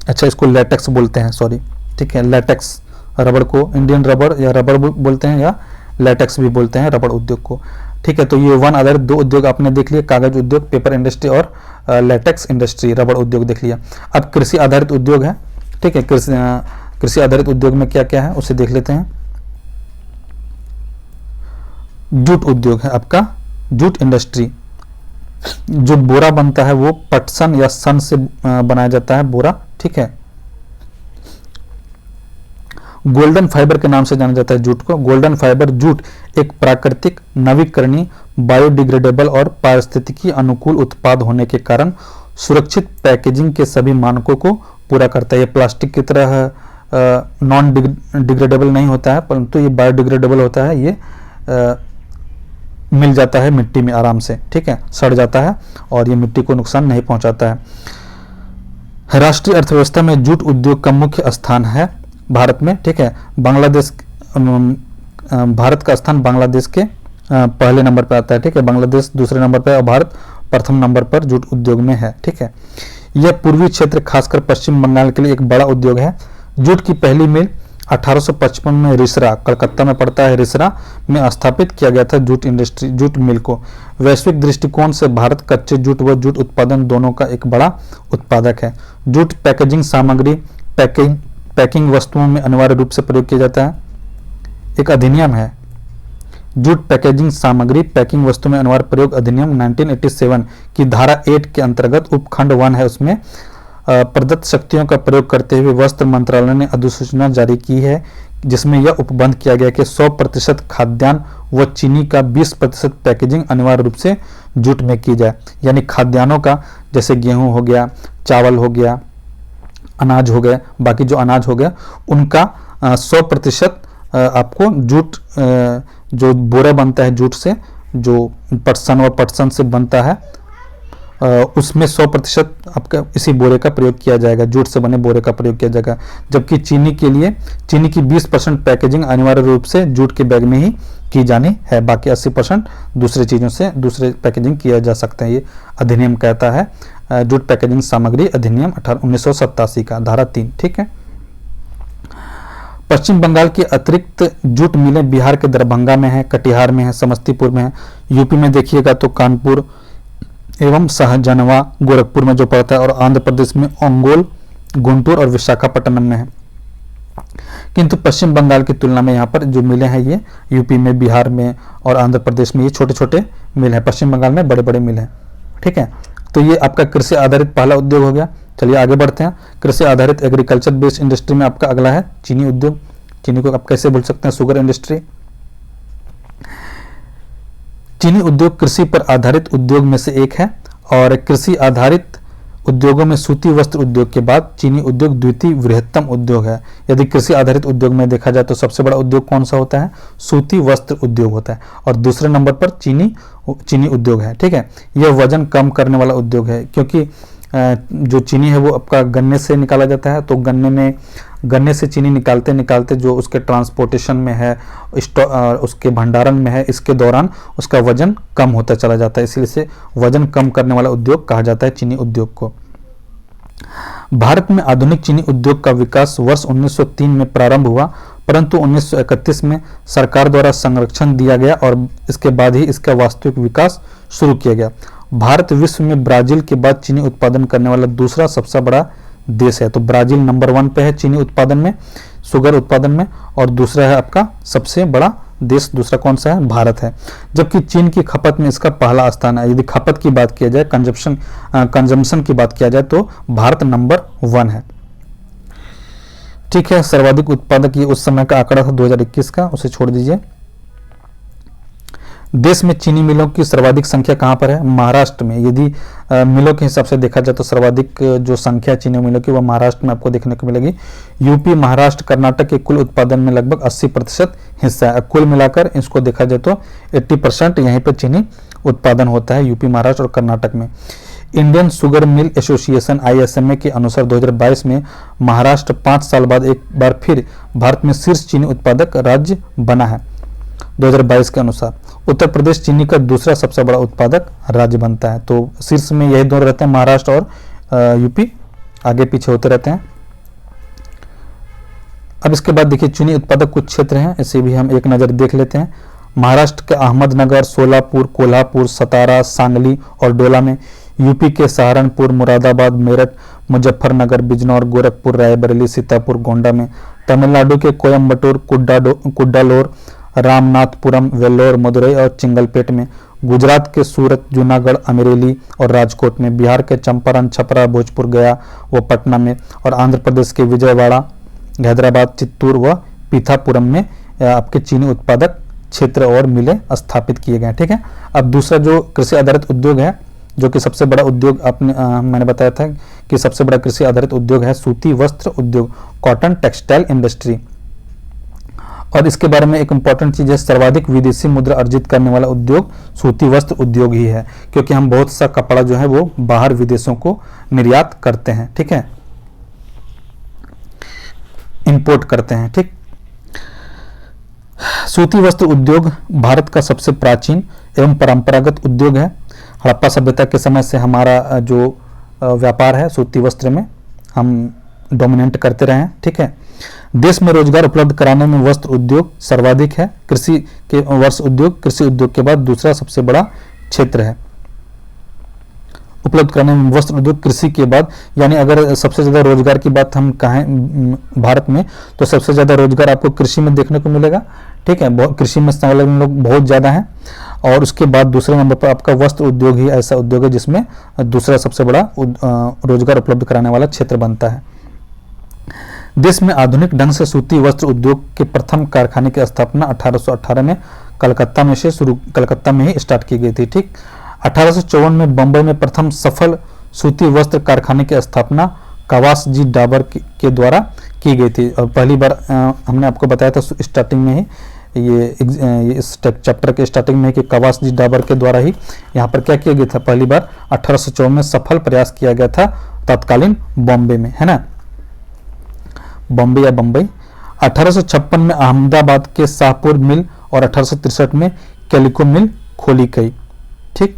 अच्छा, इसको लेटेक्स बोलते हैं, सॉरी। ठीक है, लेटेक्स रबड़ को इंडियन रबड़ या रबड़ बोलते हैं या लेटेक्स भी बोलते हैं रबड़ उद्योग को। ठीक है, तो ये वन आधारित 2 उद्योग आपने देख लिए, कागज उद्योग, पेपर इंडस्ट्री और लेटेक्स इंडस्ट्री, रबड़ उद्योग देख लिया। अब कृषि आधारित उद्योग है। ठीक है, कृषि आधारित उद्योग में क्या क्या है उसे देख लेते हैं। जूट उद्योग है आपका, जूट इंडस्ट्री। जो बोरा बनता है वो पटसन या सन से बनाया जाता है बोरा। ठीक है, गोल्डन फाइबर के नाम से जाना जाता है जूट को। गोल्डन फाइबर जूट एक प्राकृतिक, नवीकरणीय, बायोडिग्रेडेबल और पारिस्थितिकी अनुकूल उत्पाद होने के कारण सुरक्षित पैकेजिंग के सभी मानकों को पूरा करता है। ये प्लास्टिक की तरह नॉन डिग्रेडेबल नहीं होता है, परंतु ये बायोडिग्रेडेबल होता है। ये मिल जाता है मिट्टी में आराम से, ठीक है, सड़ जाता है और ये मिट्टी को नुकसान नहीं पहुंचाता है। राष्ट्रीय अर्थव्यवस्था में जूट उद्योग का मुख्य स्थान है भारत में, ठीक है। बांग्लादेश, भारत का स्थान बांग्लादेश के पहले नंबर पर आता है, ठीक है। बांग्लादेश दूसरे नंबर पर और भारत प्रथम नंबर पर जूट उद्योग में है, ठीक है। यह पूर्वी क्षेत्र खासकर पश्चिम बंगाल के लिए एक बड़ा उद्योग है। जूट की पहली मिल 1855 में रिसरा, कलकत्ता में पड़ता है, रिसरा में स्थापित किया गया था जूट मिल को। वैश्विक दृष्टिकोण से भारत कच्चे जूट व जूट उत्पादन दोनों का एक बड़ा उत्पादक है। जूट पैकेजिंग सामग्री, पैकिंग वस्तुओं में अनिवार्य रूप से प्रयोग किया जाता है। एक अधिनियम है जूट पैकेजिंग सामग्री पैकिंग वस्तु में अनिवार्य प्रयोग अधिनियम 1987 की धारा 8 के अंतर्गत उपखंड 1 है, उसमें प्रदत्त शक्तियों का प्रयोग करते हुए वस्त्र मंत्रालय ने अधिसूचना जारी की है, जिसमें यह उपबंध किया गया कि 100% खाद्यान्न व चीनी का 20% पैकेजिंग अनिवार्य रूप से जूट में की जाए। यानी खाद्यान्नों का, जैसे गेहूं हो गया, चावल हो गया, अनाज हो गए, बाकी जो अनाज हो गया, उनका 100% आपको जूट, जो बोरा बनता है जूट से, जो पटसन व पटसन से बनता है, उसमें 100% आपका इसी बोरे का प्रयोग किया जाएगा, जूट से बने बोरे का प्रयोग किया जाएगा। जबकि चीनी के लिए चीनी की 20% पैकेजिंग अनिवार्य रूप से जूट के बैग में ही की जानी है, बाकी 80% दूसरी चीज़ों से दूसरे पैकेजिंग किया जा सकते हैं। ये अधिनियम कहता है जूट पैकेजिंग सामग्री अधिनियम 1987 का, धारा 3, ठीक है। पश्चिम बंगाल के अतिरिक्त जूट मिलें बिहार के दरभंगा में है, कटिहार में है, समस्तीपुर में है। यूपी में देखिएगा तो कानपुर एवं शाहजनवा, गोरखपुर में जो पड़ता है, और आंध्र प्रदेश में ओंगोल, गुंटूर और विशाखापट्टनम में है। किंतु पश्चिम बंगाल की तुलना में यहाँ पर जो मिलें हैं ये यूपी में, बिहार में और आंध्र प्रदेश में ये छोटे छोटे मिल हैं, पश्चिम बंगाल में बड़े बड़े मिल हैं, ठीक है। तो ये आपका कृषि आधारित पहला उद्योग हो गया। चलिए आगे बढ़ते हैं। कृषि आधारित एग्रीकल्चर बेस्ड इंडस्ट्री में आपका अगला है चीनी उद्योग। चीनी को आप कैसे बोल सकते हैं? Sugar industry. चीनी उद्योग कृषि पर आधारित उद्योग में से एक है और कृषि आधारित उद्योगों में सूती वस्त्र उद्योग के बाद चीनी उद्योग द्वितीय बृहत्तम उद्योग है। यदि कृषि आधारित उद्योग में देखा जाए तो सबसे बड़ा उद्योग कौन सा होता है? सूती वस्त्र उद्योग होता है और दूसरे नंबर पर चीनी उद्योग है, ठीक है। यह वजन कम करने वाला उद्योग है क्योंकि जो चीनी है वो आपका गन्ने से निकाला जाता है, तो गन्ने से चीनी निकालते निकालते जो उसके ट्रांसपोर्टेशन में है, उसके भंडारण में है, इसके दौरान उसका वजन कम होता चला जाता है, इसलिए से वजन कम करने वाला उद्योग कहा जाता है चीनी उद्योग को। भारत में आधुनिक चीनी उद्योग का विकास वर्ष 1903 में प्रारंभ हुआ, परंतु 1931 में सरकार द्वारा संरक्षण दिया गया और इसके बाद ही इसका वास्तविक विकास शुरू किया गया। भारत विश्व में ब्राजील के बाद चीनी उत्पादन करने वाला दूसरा सबसे बड़ा देश है। तो ब्राजील नंबर 1 पे है चीनी उत्पादन में, शुगर उत्पादन में, और दूसरा है आपका सबसे बड़ा देश, दूसरा कौन सा है? भारत है। जबकि चीन की खपत में इसका पहला स्थान है। यदि खपत की बात किया जाए, कंजम्पशन की बात किया जाए तो भारत नंबर 1 है, ठीक है। सर्वाधिक उत्पादक ये उस समय का आंकड़ा था 2021 का, उसे छोड़ दीजिए। देश में चीनी मिलों की सर्वाधिक संख्या कहां पर है? महाराष्ट्र में। यदि मिलों के हिसाब से देखा जाए तो सर्वाधिक जो संख्या चीनी मिलों की वह महाराष्ट्र में आपको देखने को मिलेगी। यूपी, महाराष्ट्र, कर्नाटक के कुल उत्पादन में लगभग 80% हिस्सा है। कुल मिलाकर इसको देखा जाए तो 80% यहीं पर चीनी उत्पादन होता है, यूपी, महाराष्ट्र और कर्नाटक में। Indian sugar mill association ISMA के अनुसार 2022 में महाराष्ट्र 5 साल बाद एक बार फिर भारत में शीर्ष चीनी उत्पादक राज्य बना है। 2022 के अनुसार उत्तर प्रदेश चीनी का दूसरा सबसे बड़ा उत्पादक राज्य बनता है। तो शीर्ष में यही दोनों रहते हैं, महाराष्ट्र और यूपी, आगे पीछे होते रहते हैं। अब इसके बाद देखिए चीनी उत्पादक कुछ क्षेत्र हैं, इसे भी हम एक नज़र देख लेते हैं। महाराष्ट्र के अहमदनगर, सोलापुर, कोल्हापुर, सतारा, सांगली और डोला में। यूपी के सहारनपुर, मुरादाबाद, मेरठ, मुजफ्फरनगर, बिजनौर, गोरखपुर, रायबरेली, सीतापुर, गोंडा में। तमिलनाडु के कोयम्बटूर, कुड्डालोर, रामनाथपुरम, वेल्लोर, मदुरई और चिंगलपेट में। गुजरात के सूरत, जूनागढ़, अमरेली और राजकोट में। बिहार के चंपारण, छपरा, भोजपुर, गया व पटना में। और आंध्र प्रदेश के विजयवाड़ा, हैदराबाद, चित्तूर व पीथापुरम में आपके चीनी उत्पादक क्षेत्र और मिलें स्थापित किए गए। ठीक है। अब दूसरा जो कृषि आधारित उद्योग है, जो कि सबसे बड़ा उद्योग आपने मैंने बताया था कि सबसे बड़ा कृषि आधारित उद्योग है सूती वस्त्र उद्योग, कॉटन टेक्सटाइल इंडस्ट्री। और इसके बारे में एक इंपॉर्टेंट चीज है, सर्वाधिक विदेशी मुद्रा अर्जित करने वाला उद्योग सूती वस्त्र उद्योग ही है, क्योंकि हम बहुत सा कपड़ा जो है वो बाहर विदेशों को निर्यात करते हैं। ठीक है, इंपोर्ट करते हैं। ठीक, सूती वस्त्र उद्योग भारत का सबसे प्राचीन एवं परंपरागत उद्योग है। हड़प्पा सभ्यता के समय से हमारा जो व्यापार है सूती वस्त्र में हम डोमिनेट करते रहे हैं। ठीक है, देश में रोजगार उपलब्ध कराने में वस्त्र उद्योग सर्वाधिक है। कृषि के वस्त्र उद्योग कृषि उद्योग के बाद दूसरा सबसे बड़ा क्षेत्र है उपलब्ध कराने में वस्त्र उद्योग कृषि के बाद। यानी अगर सबसे ज्यादा रोजगार की बात हम कहें भारत में, तो सबसे ज्यादा रोजगार आपको कृषि में देखने को मिलेगा। ठीक है, कृषि में संलग्न लोग बहुत ज्यादा हैं। और उसके बाद दूसरे नंबर पर आपका वस्त्र उद्योग ही ऐसा उद्योग है जिसमें दूसरा सबसे बड़ा रोजगार उपलब्ध कराने वाला क्षेत्र बनता है। देश में आधुनिक ढंग से सूती वस्त्र उद्योग के प्रथम कारखाने की स्थापना 1818 में कलकत्ता में ही स्टार्ट की गई थी। ठीक, 1854 में बंबई में प्रथम सफल सूती वस्त्र कारखाने की स्थापना कवास जी डाबर के द्वारा की गई थी। और पहली बार हमने आपको बताया था स्टार्टिंग में ही, ये इस चैप्टर के स्टार्टिंग में कि कवास जी डाबर के द्वारा ही यहाँ पर क्या किया गया था, पहली बार 1854 में सफल प्रयास किया गया था तत्कालीन बॉम्बे में, है ना, बॉम्बे या बंबई। 1856 में अहमदाबाद के शाहपुर मिल और 1863 में कैलिको मिल खोली गई। ठीक,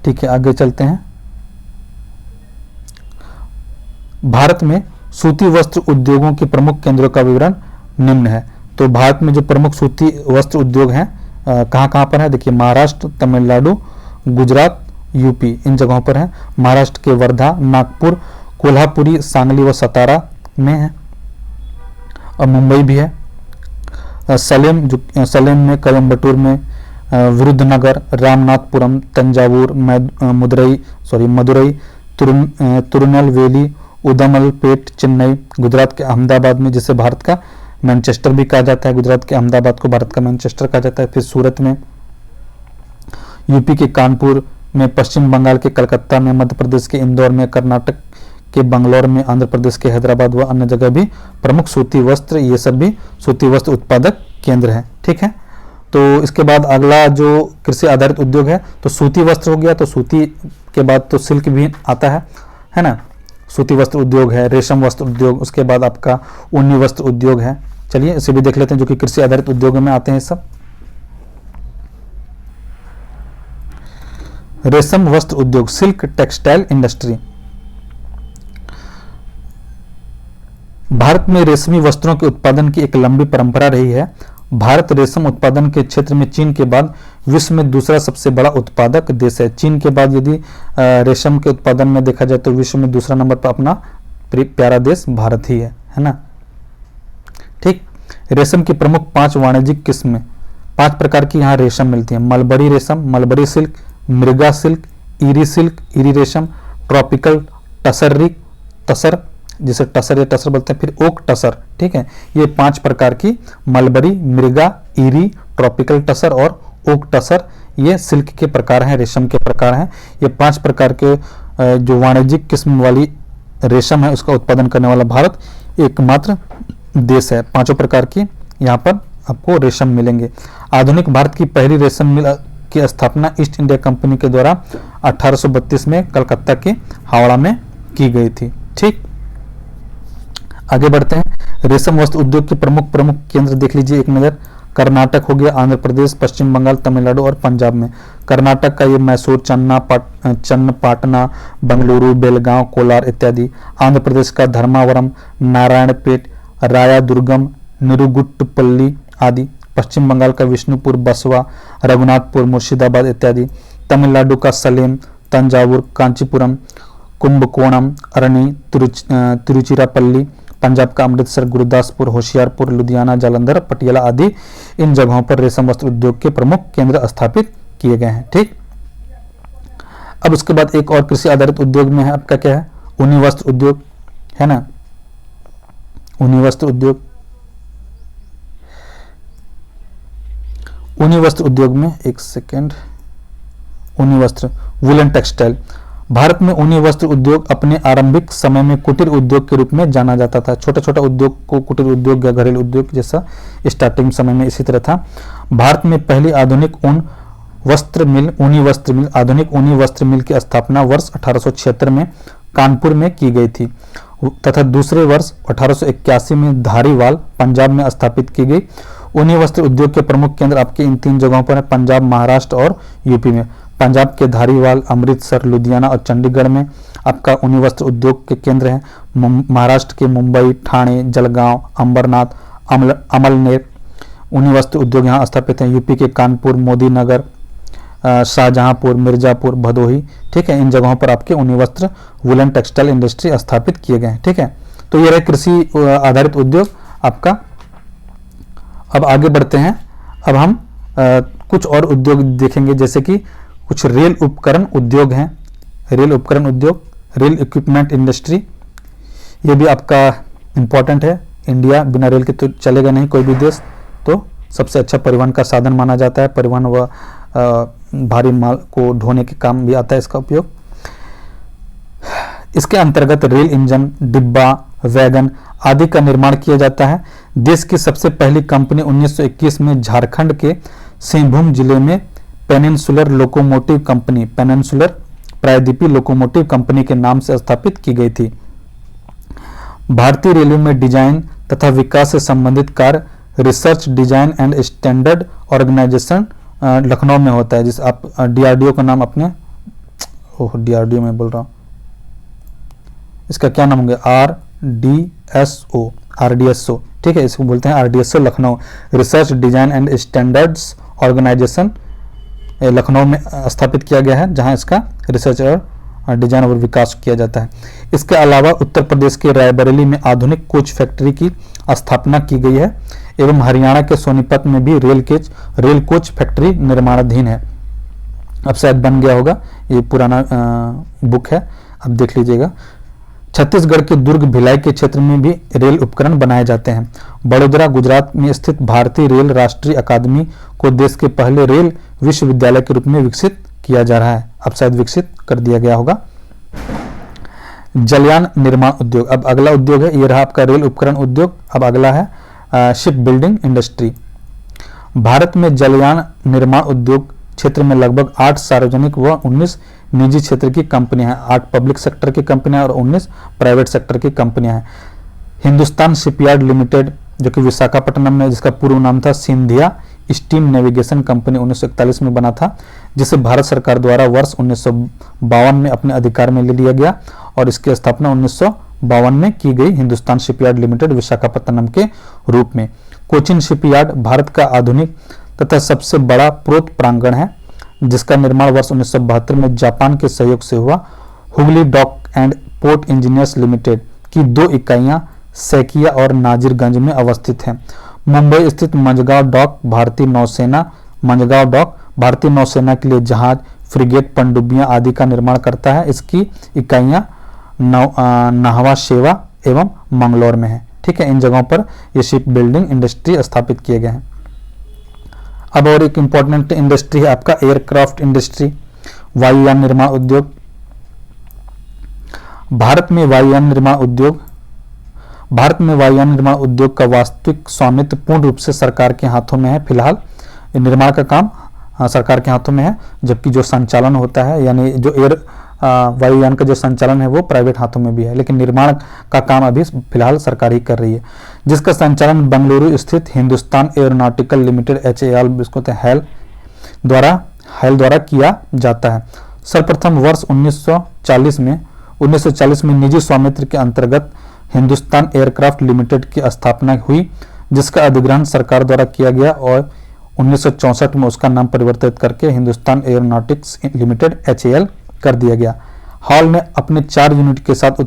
ठीक है, आगे चलते हैं। भारत में सूती वस्त्र उद्योगों के प्रमुख केंद्रों का विवरण निम्न है। तो भारत में जो प्रमुख सूती वस्त्र उद्योग हैं कहाँ कहाँ पर है, देखिए महाराष्ट्र, तमिलनाडु, गुजरात, यूपी, इन जगहों पर है। महाराष्ट्र के वर्धा, नागपुर, कोल्हापुरी, सांगली व सतारा में है। और मुंबई भी है। सलेम में, कोयम्बटूर में, विरुद्धनगर, रामनाथपुरम, तंजावुर, मदुरई, तिरुनेलवेली, उदमलपेट, चेन्नई, गुजरात के अहमदाबाद में, जिसे भारत का मैनचेस्टर भी कहा जाता है, गुजरात के अहमदाबाद को भारत का मैनचेस्टर कहा जाता है। फिर सूरत में, यूपी के कानपुर में, पश्चिम बंगाल के कलकत्ता में, मध्य प्रदेश के इंदौर में, कर्नाटक के बंगलौर में, आंध्र प्रदेश के हैदराबाद व अन्य जगह भी प्रमुख सूती वस्त्र, ये सब भी सूती वस्त्र उत्पादक केंद्र हैं। ठीक है, तो इसके बाद अगला जो कृषि आधारित उद्योग है, तो सूती वस्त्र हो गया, तो सूती के बाद तो सिल्क भी आता है ना, सूती वस्त्र उद्योग है, रेशम वस्त्र उद्योग, उसके बाद आपका ऊनी वस्त्र उद्योग है। चलिए इसे भी देख लेते हैं, जो कि कृषि आधारित उद्योगों में आते हैं सब। रेशम वस्त्र उद्योग, सिल्क टेक्सटाइल इंडस्ट्री। भारत में रेशमी वस्त्रों के उत्पादन की एक लंबी परंपरा रही है। भारत रेशम उत्पादन के क्षेत्र में चीन के बाद विश्व में दूसरा सबसे बड़ा उत्पादक देश है। चीन के बाद यदि रेशम के उत्पादन में देखा जाए तो विश्व में दूसरा नंबर पर अपना प्यारा देश भारत ही है ना। ठीक, रेशम की प्रमुख 5 वाणिज्यिक किस्में, 5 प्रकार की यहाँ रेशम मिलती है। मलबरी रेशम, मलबरी सिल्क, मृगा सिल्क, इरी रेशम, ट्रॉपिकल तसर, जिसे टसर या टसर बोलते हैं, फिर ओक टसर। ठीक है, ये 5 प्रकार की मलबरी, मृगा, इरी, ट्रॉपिकल टसर और ओक टसर, ये सिल्क के प्रकार हैं, रेशम के प्रकार हैं। ये 5 प्रकार के जो वाणिज्यिक किस्म वाली रेशम है उसका उत्पादन करने वाला भारत एकमात्र देश है। 5 प्रकार की यहाँ पर आपको रेशम मिलेंगे। आधुनिक भारत की पहली रेशम मिल की स्थापना ईस्ट इंडिया कंपनी के द्वारा 1832 में कलकत्ता के हावड़ा में की गई थी। ठीक, आगे बढ़ते हैं। रेशम वस्त्र उद्योग के प्रमुख केंद्र देख लीजिए एक नज़र। कर्नाटक हो गया, आंध्र प्रदेश, पश्चिम बंगाल, तमिलनाडु और पंजाब में। कर्नाटक का ये मैसूर, चन्नपाटना, बेंगलुरु, बेलगांव, कोलार इत्यादि। आंध्र प्रदेश का धर्मावरम, नारायणपेट, रायादुर्गम, निरुगुट्टपल्ली आदि। पश्चिम बंगाल का विष्णुपुर, बसवा, रघुनाथपुर, मुर्शिदाबाद इत्यादि। तमिलनाडु का सलेम, तंजावुर, कांचीपुरम, कुंभकोणम, अरनी, तिरुचिरापल्ली। पंजाब का अमृतसर, गुरदासपुर, होशियारपुर, लुधियाना, जालंधर, पटियाला आदि इन जगहों पर रेशम वस्त्र उद्योग के प्रमुख केंद्र स्थापित किए गए हैं। ठीक, अब उसके बाद एक और कृषि आधारित उद्योग में है आपका क्या है, ऊनी वस्त्र उद्योग। है ना। ऊनी वस्त्र उद्योग, ऊनी वस्त्र उद्योग में, एक सेकेंड, ऊनी वस्त्र, वुलन टेक्सटाइल। भारत में ऊनी वस्त्र उद्योग अपने आरंभिक समय में कुटीर उद्योग के रूप में जाना जाता था। छोटा छोटा उद्योग को कुटीर उद्योग या घरेलू उद्योग जैसा स्टार्टिंग समय में इसी तरह था। भारत में पहली आधुनिक ऊनी वस्त्र मिल आधुनिक ऊनी वस्त्र मिल की स्थापना वर्ष 1876 में कानपुर में की गई थी तथा दूसरे वर्ष 1881 में धारीवाल पंजाब में स्थापित की गई। ऊनी वस्त्र उद्योग के प्रमुख केंद्र आपके इन 3 जगहों पर है, पंजाब, महाराष्ट्र और यूपी में। पंजाब के धारीवाल, अमृतसर, लुधियाना और चंडीगढ़ में आपका ऊनी वस्त्र उद्योग के केंद्र हैं। महाराष्ट्र के मुंबई, ठाणे, जलगांव, अंबरनाथ, अमलनेर ऊनी वस्त्र उद्योग यहाँ स्थापित हैं। यूपी के कानपुर, मोदीनगर, शाहजहांपुर, मिर्जापुर, भदोही, ठीक है, इन जगहों पर आपके ऊनी वस्त्र वुलन टेक्सटाइल इंडस्ट्री स्थापित किए गए हैं। ठीक है, तो ये रहे कृषि आधारित उद्योग आपका। अब आगे बढ़ते हैं। अब हम कुछ और उद्योग देखेंगे, जैसे कि कुछ रेल उपकरण उद्योग हैं। रेल उपकरण उद्योग, रेल इक्विपमेंट इंडस्ट्री, ये भी आपका इंपॉर्टेंट है। इंडिया बिना रेल के तो चलेगा नहीं कोई भी देश, तो सबसे अच्छा परिवहन का साधन माना जाता है। परिवहन व भारी माल को ढोने के काम भी आता है इसका उपयोग। इसके अंतर्गत रेल इंजन, डिब्बा, वैगन आदि का निर्माण किया जाता है। देश की सबसे पहली कंपनी 1921 में झारखंड के सिंहभूम जिले में पेनिनसुलर लोकोमोटिव कंपनी, पेनिनसुलर प्रायद्वीपीय लोकोमोटिव कंपनी के नाम से स्थापित की गई थी। भारतीय रेलवे में डिजाइन तथा विकास से संबंधित कार्य research, design and standard organisation Lucknow में होता है, जिस आप डीआरडीओ का नाम अपने, डीआरडीओ में बोल रहा हूँ, इसका क्या नाम होगा, आरडीएसओ, ठीक है, इसको बोलते हैं RDSO Lucknow, research, design and standards organisation Lucknow में स्थापित किया गया है, जहां इसका रिसर्च और डिजाइन और विकास किया जाता है। इसके अलावा उत्तर प्रदेश के रायबरेली में आधुनिक कोच फैक्ट्री की स्थापना की गई है एवं हरियाणा के सोनीपत में भी रेल कोच फैक्ट्री निर्माणाधीन है। अब शायद बन गया होगा, ये पुराना बुक है, अब देख लीजिएगा। छत्तीसगढ़ के दुर्ग, भिलाई के क्षेत्र में भी रेल उपकरण बनाए जाते हैं। बड़ोदरा, गुजरात में स्थित भारतीय रेल राष्ट्रीय अकादमी को देश के पहले रेल विश्वविद्यालय के रूप में विकसित किया जा रहा है, अब शायद विकसित कर दिया गया होगा। जलयान निर्माण उद्योग, अब अगला उद्योग है, ये रहा आपका रेल उपकरण उद्योग। अब अगला है शिप बिल्डिंग इंडस्ट्री। भारत में जलयान निर्माण उद्योग क्षेत्र में लगभग 8 सार्वजनिक व 19 निजी क्षेत्र की कंपनियां हैं। 8 पब्लिक सेक्टर की कंपनियां और 19 प्राइवेट सेक्टर की कंपनियां हैं। हिंदुस्तान शिपयार्ड लिमिटेड, जो कि विशाखापट्टनम में, जिसका पूर्व नाम था सिंधिया स्टीम नेविगेशन कंपनी, 1941 में बना था, जिसे भारत सरकार द्वारा वर्ष 1952 में अपने अधिकार में ले लिया गया और इसकी स्थापना 1952 में की गई हिंदुस्तान शिपयार्ड लिमिटेड विशाखापट्टनम के रूप में। कोचिन शिपयार्ड भारत का आधुनिक तथा सबसे बड़ा पोत प्रांगण है, जिसका निर्माण वर्ष 1972 में जापान के सहयोग से हुआ। Hooghly dock and port engineers limited की 2 इकाइयां सैकिया और नाजिरगंज में अवस्थित हैं। मुंबई स्थित मंझगांव डॉक भारतीय नौसेना के लिए जहाज, फ्रिगेट, पनडुब्बियां आदि का निर्माण करता है। इसकी इकाइयां नाहवा शेवा एवं मंगलौर में है। ठीक है, इन जगहों पर ये शिप बिल्डिंग इंडस्ट्री स्थापित किए गए हैं। अब और एक इंपॉर्टेंट इंडस्ट्री है आपका एयरक्राफ्ट इंडस्ट्री, वायुयान निर्माण उद्योग। भारत में वायुयान निर्माण उद्योग का वास्तविक स्वामित्व पूर्ण रूप से सरकार के हाथों में है। फिलहाल निर्माण का काम सरकार के हाथों में है, जबकि जो संचालन होता है, यानी जो वायुयान का जो संचालन है वो प्राइवेट हाथों में भी है, लेकिन निर्माण का काम अभी फिलहाल सरकार ही कर रही है, जिसका संचालन बेंगलुरु स्थित हिंदुस्तान एरोनॉटिकल लिमिटेड HAL इसको हैल द्वारा किया जाता है। सर्वप्रथम वर्ष 1940 में निजी स्वामित्व के अंतर्गत हिंदुस्तान एयरक्राफ्ट लिमिटेड की स्थापना हुई, जिसका अधिग्रहण सरकार द्वारा किया गया और 1964 में उसका नाम परिवर्तित करके हिंदुस्तान एरोनॉटिक्स लिमिटेड HAL कर दिया गया। हॉल ने अपने 4 यूनिट के साथ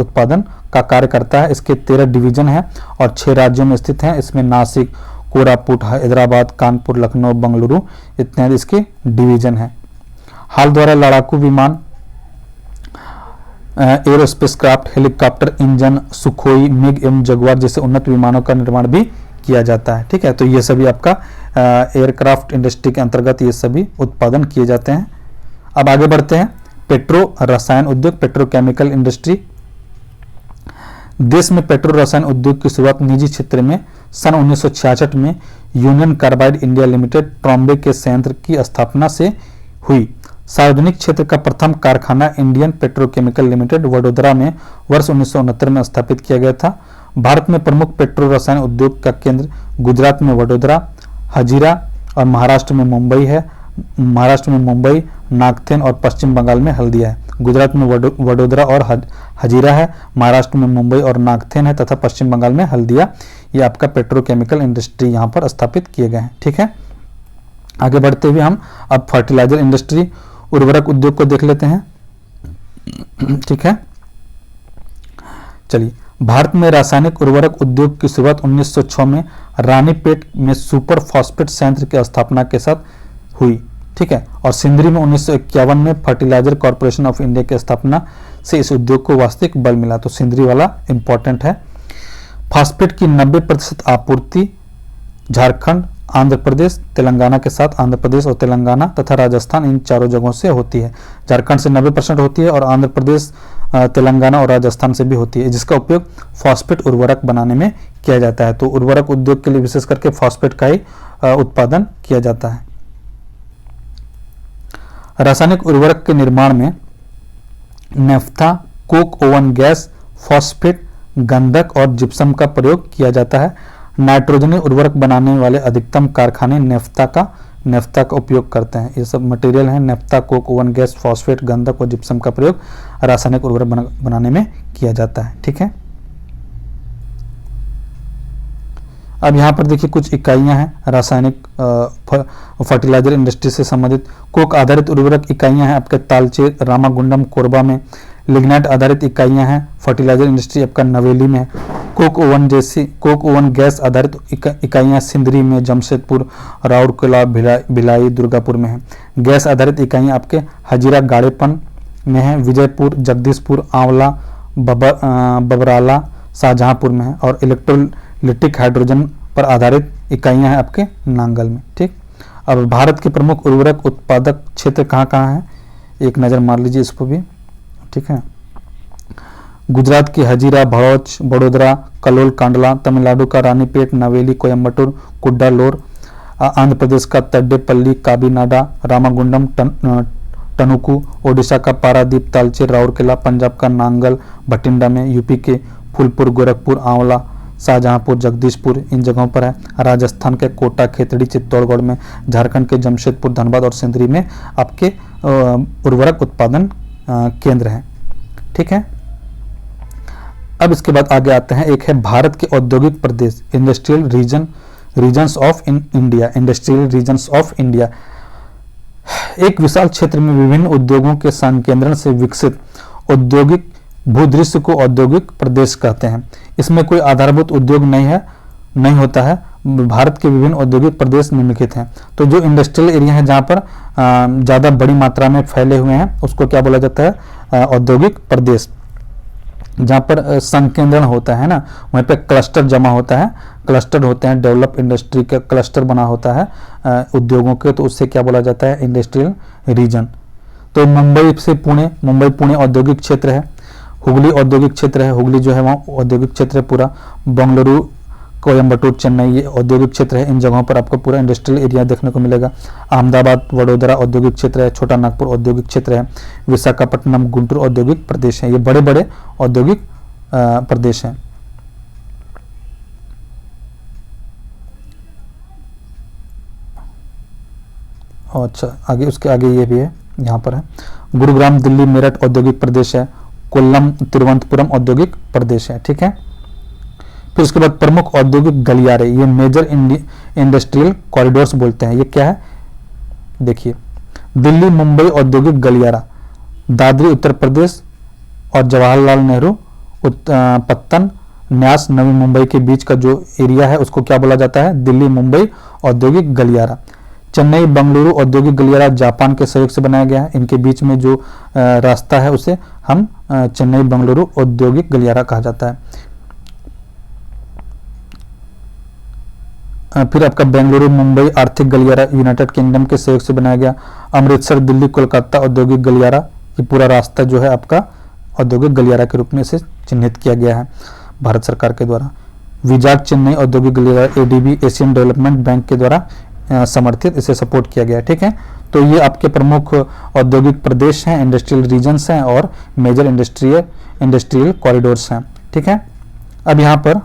उत्पादन का कार्य करता है। इसके 13 डिवीजन हैं और 6 राज्यों में स्थित हैं। इसमें नासिक, कोरापुट, हैदराबाद, कानपुर, लखनऊ, बेंगलुरु इत्यादि इसके डिवीजन हैं। हाल द्वारा लड़ाकू विमान aerospace craft, helicopter engine, Sukhoi, MiG एवं जगुआर जैसे उन्नत विमानों का निर्माण भी किया जाता है। ठीक है, तो ये सभी आपका एयरक्राफ्ट इंडस्ट्री के अंतर्गत ये सभी उत्पादन किए जाते हैं। अब आगे बढ़ते हैं, पेट्रो रसायन उद्योग, पेट्रोकेमिकल इंडस्ट्री। देश में पेट्रो रसायन उद्योग की शुरुआत निजी क्षेत्र में सन 1966 में union carbide India limited Trombay के संयंत्र की स्थापना से हुई। सार्वजनिक क्षेत्र का प्रथम कारखाना इंडियन पेट्रोकेमिकल लिमिटेड वडोदरा में वर्ष 1969 में स्थापित किया गया था। भारत में प्रमुख पेट्रो रसायन उद्योग का केंद्र गुजरात में वडोदरा, हजीरा और महाराष्ट्र में मुंबई है। महाराष्ट्र में मुंबई, नागथेन और पश्चिम बंगाल में हल्दिया है। गुजरात में वडोदरा और हजीरा है, महाराष्ट्र में मुंबई और नागथेन है तथा पश्चिम बंगाल में हल्दिया। ये आपका पेट्रोकेमिकल इंडस्ट्री यहाँ पर स्थापित किए गए हैं। ठीक है, आगे बढ़ते हुए हम अब फर्टिलाइजर इंडस्ट्री, उर्वरक उद्योग को देख लेते हैं। ठीक है, चलिए, भारत में रासायनिक उर्वरक उद्योग की शुरुआत 1906 में रानीपेट में सुपर फॉस्फेट संयंत्र की स्थापना के साथ हुई। ठीक है, और सिंदरी में 1951 में फर्टिलाइजर कॉर्पोरेशन ऑफ इंडिया की स्थापना से इस उद्योग को वास्तविक बल मिला। तो सिंदरी वाला इंपॉर्टेंट है। फॉस्फेट की 90% आपूर्ति झारखंड, आंध्र प्रदेश, तेलंगाना के साथ आंध्र प्रदेश और तेलंगाना तथा राजस्थान, इन चारों जगहों से होती है। झारखंड से 90% होती है और आंध्र प्रदेश, तेलंगाना और राजस्थान से भी होती है, जिसका उपयोग फॉस्फेट उर्वरक बनाने में किया जाता है। तो उर्वरक उद्योग के लिए विशेष करके फॉस्फेट का ही उत्पादन किया जाता है। रासायनिक उर्वरक के निर्माण में naphtha, Coke oven gas, phosphate, गंधक और जिप्सम का प्रयोग किया जाता है। नाइट्रोजनी उर्वरक बनाने वाले अधिकतम कारखाने नेफ्था का उपयोग करते हैं। ये सब मटेरियल हैं, naphtha, Coke oven gas, phosphate, गंधक और जिप्सम का प्रयोग रासायनिक उर्वरक बनाने में किया जाता है। ठीक है, अब यहाँ पर देखिए कुछ इकाइयाँ हैं रासायनिक फर्टिलाइजर इंडस्ट्री से संबंधित। कोक आधारित उर्वरक इकाइयाँ हैं आपके तालचेर, रामागुंडम, कोरबा में। लिग्नाइट आधारित इकाइयाँ हैं फर्टिलाइजर इंडस्ट्री आपका नवेली में है। कोक ओवन गैस आधारित इकाइयाँ सिंदरी में, जमशेदपुर, राउरकेला, भिलाई, दुर्गापुर में है। गैस आधारित इकाइयाँ आपके हजीरा, गाड़ेपन में है, विजयपुर, जगदीशपुर, आंवला, बबराला, शाहजहांपुर में है। और इलेक्ट्रोलिटिक हाइड्रोजन पर आधारित इकाइयाँ हैं आपके नांगल में। ठीक, अब भारत के प्रमुख उर्वरक उत्पादक क्षेत्र कहाँ कहाँ हैं, एक नज़र मार लीजिए इस पर भी। ठीक है, गुजरात की हजीरा, भड़ौच, बड़ोदरा, कलोल, कांडला, तमिलनाडु का रानीपेट, नवेली, कोयम्बटूर, कुड्डालोर, आंध्र प्रदेश का तड्डेपल्ली, काबीनाडा, रामागुंडम, टनुकू, ओडिशा का पारादीप, तालचेर, राउरकेला, पंजाब का नांगल, भटिंडा में, यूपी के फूलपुर, गोरखपुर, आंवला, शाहजहांपुर, जगदीशपुर, इन जगहों पर है। राजस्थान के कोटा, खेतड़ी, चित्तौड़गढ़ में, झारखंड के जमशेदपुर, धनबाद और सिंदरी में आपके उर्वरक उत्पादन केंद्र हैं। ठीक है, अब इसके बाद आगे आते हैं, एक है भारत के औद्योगिक प्रदेश, industrial regions of India. Industrial regions of India एक विशाल क्षेत्र में विभिन्न उद्योगों के संकेंद्रण से विकसित औद्योगिक भूदृश्य को औद्योगिक प्रदेश कहते हैं। इसमें कोई आधारभूत उद्योग नहीं होता है। भारत के विभिन्न औद्योगिक प्रदेश निम्नलिखित हैं। तो जो इंडस्ट्रियल एरिया है जहाँ पर ज़्यादा बड़ी मात्रा में फैले हुए हैं उसको क्या बोला जाता है, औद्योगिक प्रदेश। जहाँ पर संकेंद्रण होता है ना, वहीं पे क्लस्टर जमा होता है, क्लस्टर होते हैं, डेवलप इंडस्ट्री का क्लस्टर बना होता है उद्योगों के, तो उससे क्या बोला जाता है, इंडस्ट्रियल रीजन। तो मुंबई से पुणे, मुंबई पुणे औद्योगिक क्षेत्र है। हुगली औद्योगिक क्षेत्र है, हुगली जो है वहाँ औद्योगिक क्षेत्र है पूरा। बेंगलुरु, कोयम्बटूर, चेन्नई ये औद्योगिक क्षेत्र है। इन जगहों पर आपको पूरा इंडस्ट्रियल एरिया देखने को मिलेगा। अहमदाबाद, वडोदरा औद्योगिक क्षेत्र है। छोटा नागपुर औद्योगिक क्षेत्र है। विशाखापट्टनम, गुंटूर औद्योगिक प्रदेश है। ये बड़े बड़े औद्योगिक प्रदेश हैं। अच्छा, आगे उसके आगे ये भी है, यहाँ पर है गुरुग्राम, दिल्ली, मेरठ औद्योगिक प्रदेश है। कोल्लम, तिरुवनंतपुरम औद्योगिक प्रदेश है। ठीक है, फिर उसके बाद प्रमुख औद्योगिक गलियारे, ये मेजर इंडस्ट्रियल कॉरिडोर्स बोलते हैं। ये क्या है, देखिए, दिल्ली मुंबई औद्योगिक गलियारा, दादरी उत्तर प्रदेश और जवाहरलाल नेहरू पत्तन न्यास नवी मुंबई के बीच का जो एरिया है उसको क्या बोला जाता है, दिल्ली मुंबई औद्योगिक गलियारा। चेन्नई बंगलुरु औद्योगिक गलियारा जापान के सहयोग से बनाया गया है। इनके बीच में जो रास्ता है उसे हम चेन्नई बंगलुरु औद्योगिक गलियारा कहा जाता है। फिर आपका बेंगलुरु मुंबई आर्थिक गलियारा यूनाइटेड किंगडम के सहयोग से बनाया गया। अमृतसर दिल्ली कोलकाता औद्योगिक गलियारा, ये पूरा रास्ता जो है आपका औद्योगिक गलियारा के रूप में इसे चिन्हित किया गया है भारत सरकार के द्वारा। विजाग चेन्नई औद्योगिक गलियारा एडीबी एशियन डेवलपमेंट बैंक के द्वारा समर्थित, इसे सपोर्ट किया गया है। ठीक है, तो ये आपके प्रमुख औद्योगिक प्रदेश हैं, इंडस्ट्रियल रीजन्स हैं और मेजर इंडस्ट्रियल कॉरिडोर्स हैं। ठीक है, अब यहाँ पर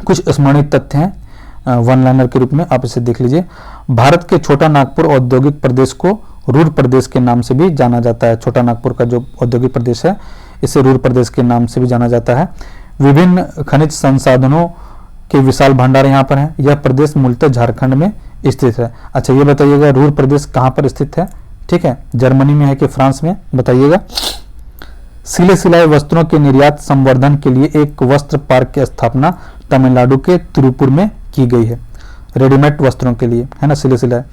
कुछ स्मरणित तथ्य हैं वन लाइनर के रूप में, आप इसे देख लीजिए। भारत के छोटा नागपुर औद्योगिक प्रदेश को रूर प्रदेश के नाम से भी जाना जाता है। छोटा नागपुर का जो औद्योगिक प्रदेश है इसे रूर प्रदेश के नाम से भी जाना जाता है। विभिन्न खनिज संसाधनों के विशाल भंडार यहाँ पर हैं। यह प्रदेश मूलतः झारखंड में स्थित है। अच्छा, ये बताइएगा रूर प्रदेश कहाँ पर स्थित है? ठीक है, जर्मनी में है कि फ्रांस में, बताइएगा। सिले सिलाए वस्त्रों के निर्यात संवर्धन के लिए एक वस्त्र पार्क की स्थापना तमिलनाडु के तिरुपुर में की गई है। रेडीमेड वस्त्रों के लिए, है ना, सिले सिलाए।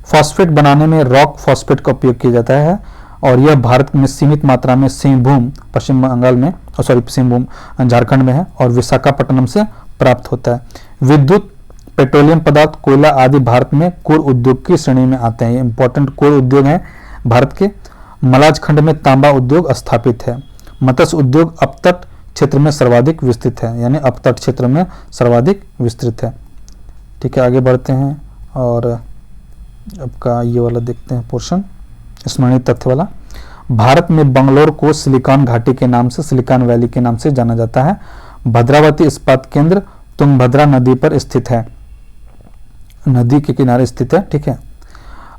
फॉस्फेट बनाने में रॉक फॉस्फेट का उपयोग किया जाता है और यह भारत में सीमित मात्रा में सिंहभूम पश्चिम बंगाल में, सिंहभूम झारखंड में है और विशाखापट्टनम से प्राप्त होता है। विद्युत, पेट्रोलियम पदार्थ, कोयला आदि भारत में कोर उद्योग की श्रेणी में आते हैं। ये इंपॉर्टेंट कोर उद्योग हैं भारत के। मलाज खंड में तांबा उद्योग स्थापित है। मत्स्य उद्योग अपतट क्षेत्र में सर्वाधिक विस्तृत है, यानी अपतट क्षेत्र में सर्वाधिक विस्तृत है। ठीक है, आगे बढ़ते हैं और आपका ये वाला देखते हैं पोर्शन, स्मरणित तथ्य वाला। भारत में बंगलौर को सिलिकॉन घाटी के नाम से, सिलिकॉन वैली के नाम से जाना जाता है। भद्रावती इस्पात केंद्र तुंगभद्रा नदी पर स्थित है, नदी के किनारे स्थित है। ठीक है,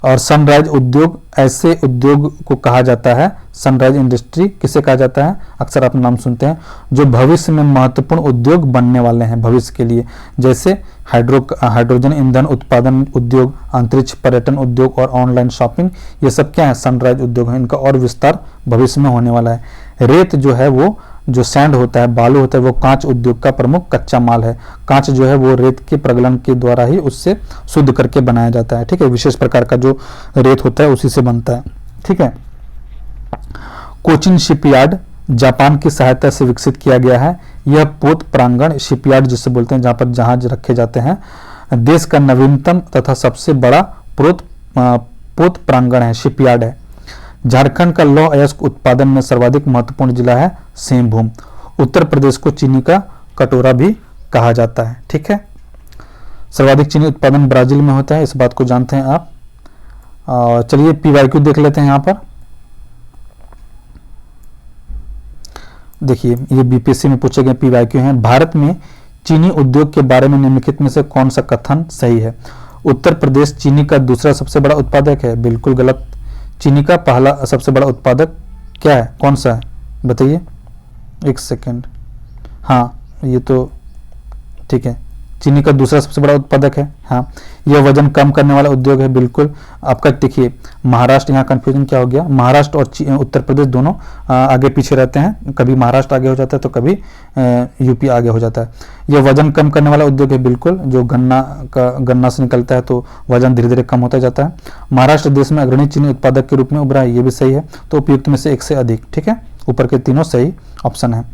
और सनराइज उद्योग, ऐसे उद्योग को कहा जाता है, सनराइज इंडस्ट्री किसे कहा जाता है? अक्सर आप नाम सुनते हैं, जो भविष्य में महत्वपूर्ण उद्योग बनने वाले हैं भविष्य के लिए, जैसे हाइड्रोजन ईंधन उत्पादन उद्योग, अंतरिक्ष पर्यटन उद्योग और ऑनलाइन शॉपिंग। ये सब क्या है? सनराइज उद्योग है। इनका और विस्तार भविष्य में होने वाला है। रेत जो है वो, जो सैंड होता है, बालू होता है, वो कांच उद्योग का प्रमुख कच्चा माल है। कांच जो है वो रेत के प्रगलन के द्वारा ही उससे शुद्ध करके बनाया जाता है। ठीक है, विशेष प्रकार का जो रेत होता है उसी से बनता है। ठीक है, कोचिन शिपयार्ड जापान की सहायता से विकसित किया गया है। यह पोत प्रांगण, शिपयार्ड जिसे बोलते हैं, जहां पर जहाज रखे जाते हैं, देश का नवीनतम तथा सबसे बड़ा पोत प्रांगण है, शिपयार्ड है। झारखंड का लौह अयस्क उत्पादन में सर्वाधिक महत्वपूर्ण जिला है सिंहभूम। उत्तर प्रदेश को चीनी का कटोरा भी कहा जाता है। ठीक है, सर्वाधिक चीनी उत्पादन ब्राजील में होता है, इस बात को जानते हैं आप। चलिए पीवाईक्यू देख लेते हैं। यहाँ पर देखिए, ये बीपीएससी में पूछे गए पीवाईक्यू हैं। भारत में चीनी उद्योग के बारे में निम्नलिखित में से कौन सा कथन सही है? उत्तर प्रदेश चीनी का दूसरा सबसे बड़ा उत्पादक है, बिल्कुल गलत। चीनी का पहला सबसे बड़ा उत्पादक क्या है, कौन सा है, बताइए? एक सेकेंड, हाँ ये तो ठीक है, चीनी का दूसरा सबसे बड़ा उत्पादक है। हाँ, यह वजन कम करने वाला उद्योग है, बिल्कुल। आपका देखिए महाराष्ट्र, यहाँ कंफ्यूजन क्या हो गया, महाराष्ट्र और उत्तर प्रदेश दोनों आगे पीछे रहते हैं, कभी महाराष्ट्र आगे हो जाता है तो कभी यूपी आगे हो जाता है। यह वजन कम करने वाला उद्योग है, बिल्कुल। जो गन्ना से निकलता है तो वजन धीरे धीरे कम होता जाता है। महाराष्ट्र देश में अग्रणी चीनी उत्पादक के रूप में उभरा है, ये भी सही है। तो उपयुक्त में से एक से अधिक, ठीक है, ऊपर के तीनों सही ऑप्शन है।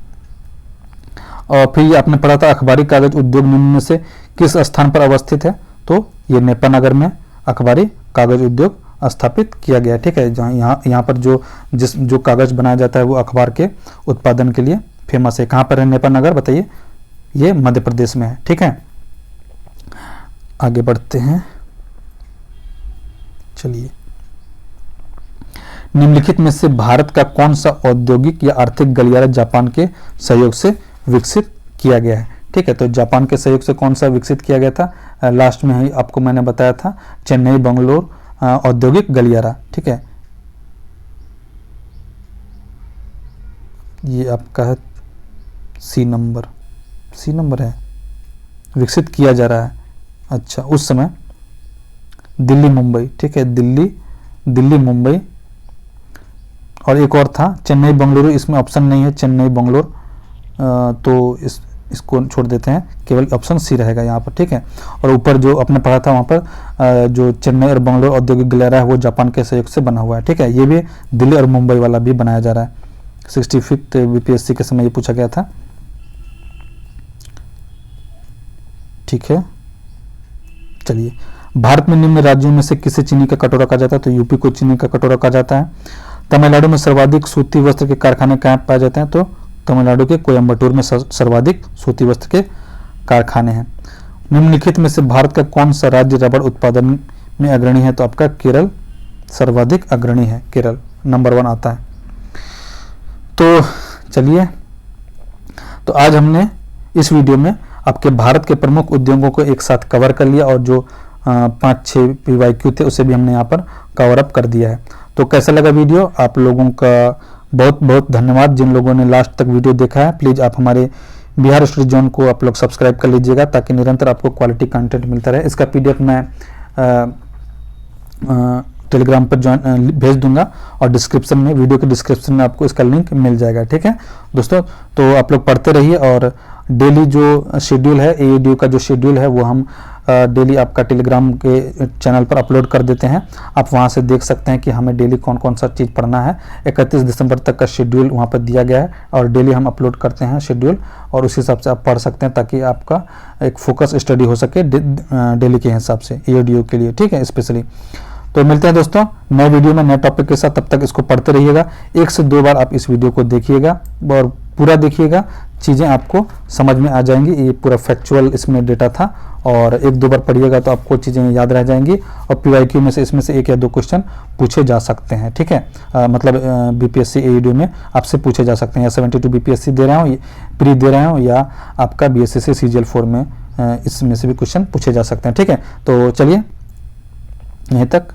और फिर ये आपने पढ़ा था अखबारी कागज उद्योग निम्न में से किस स्थान पर अवस्थित है? तो ये नेपानगर में अखबारी कागज उद्योग स्थापित किया गया है। ठीक है, जहाँ यहाँ पर जो कागज बनाया जाता है वो अखबार के उत्पादन के लिए फेमस है। कहाँ पर है नेपानगर, बताइए? ये मध्य प्रदेश में है। ठीक है, आगे बढ़ते हैं। चलिए, निम्नलिखित में से भारत का कौन सा औद्योगिक या आर्थिक गलियारा जापान के सहयोग से विकसित किया गया है? ठीक है, तो जापान के सहयोग से कौन सा विकसित किया गया था? लास्ट में ही आपको मैंने बताया था, चेन्नई बंगलोर औद्योगिक गलियारा। ठीक है, ये आपका है सी नंबर है, विकसित किया जा रहा है। अच्छा, उस समय दिल्ली मुंबई, ठीक है, दिल्ली मुंबई, और एक और था चेन्नई बंगलुरु, इसमें ऑप्शन नहीं है चेन्नई बंगलोर, तो इसको छोड़ देते हैं, केवल ऑप्शन सी रहेगा यहाँ पर, ठीक है। और ऊपर जो आपने पढ़ा था वहाँ पर जो चेन्नई और बंगलोर औद्योगिक गलियारा है वो जापान के सहयोग से बना हुआ है, ठीक है। ये भी दिल्ली और मुंबई वाला भी बनाया जा रहा है। 65th बीपीएससी के समय ये पूछा गया था, ठीक है। चलिए, भारत में निम्न राज्यों में से किसे चीनी का कटोरा कहा जाता है? तो यूपी को चीनी का कटोरा कहा जाता है। तमिलनाडु में सर्वाधिक सूती वस्त्र के कारखाने कहाँ पाए जाते हैं? तो तमिलनाडु के कोयम्बटूर में सर्वाधिक सूती वस्त्र के कारखाने हैं। निम्नलिखित में से भारत का कौन सा राज्य रबड़ उत्पादन में अग्रणी है? तो आपका केरल सर्वाधिक अग्रणी है, केरल नंबर 1 आता है। तो चलिए, तो आज हमने इस वीडियो में आपके भारत के प्रमुख उद्योगों को एक साथ कवर कर लिया और जो 5-6 PYQ थे उसे भी हमने यहाँ पर कवर अप कर दिया है। तो कैसा लगा वीडियो? आप लोगों का बहुत बहुत धन्यवाद जिन लोगों ने लास्ट तक वीडियो देखा है। प्लीज़ आप हमारे बिहार स्टडी जोन को आप लोग सब्सक्राइब कर लीजिएगा ताकि निरंतर आपको क्वालिटी कंटेंट मिलता रहे। इसका PDF मैं टेलीग्राम पर ज्वाइन भेज दूंगा और डिस्क्रिप्शन में, वीडियो के डिस्क्रिप्शन में आपको इसका लिंक मिल जाएगा, ठीक है दोस्तों। तो आप लोग पढ़ते रहिए और डेली जो शेड्यूल है, AADU का जो शेड्यूल है वो हम डेली आपका टेलीग्राम के चैनल पर अपलोड कर देते हैं। आप वहां से देख सकते हैं कि हमें डेली कौन कौन सा चीज़ पढ़ना है। 31 दिसंबर तक का शेड्यूल वहां पर दिया गया है और डेली हम अपलोड करते हैं शेड्यूल, और उस हिसाब से आप पढ़ सकते हैं ताकि आपका एक फोकस स्टडी हो सके डेली के हिसाब से AADU के लिए, ठीक है, स्पेशली। तो मिलते हैं दोस्तों नए वीडियो में नए टॉपिक के साथ। तब तक इसको पढ़ते रहिएगा, 1 से 2 बार आप इस वीडियो को देखिएगा और पूरा देखिएगा, चीज़ें आपको समझ में आ जाएंगी। ये पूरा फैक्चुअल इसमें डेटा था और 1-2 बार पढ़िएगा तो आपको चीज़ें याद रह जाएंगी और PYQ में से इसमें से 1 या 2 क्वेश्चन पूछे जा सकते हैं, ठीक है। मतलब BPSC AADU में आपसे पूछे जा सकते हैं, या 72 BPSC दे रहा हूँ, प्री दे रहा हूँ, या आपका BSSC CGL 4 में इसमें से भी क्वेश्चन पूछे जा सकते हैं, ठीक है। तो चलिए यहीं तक।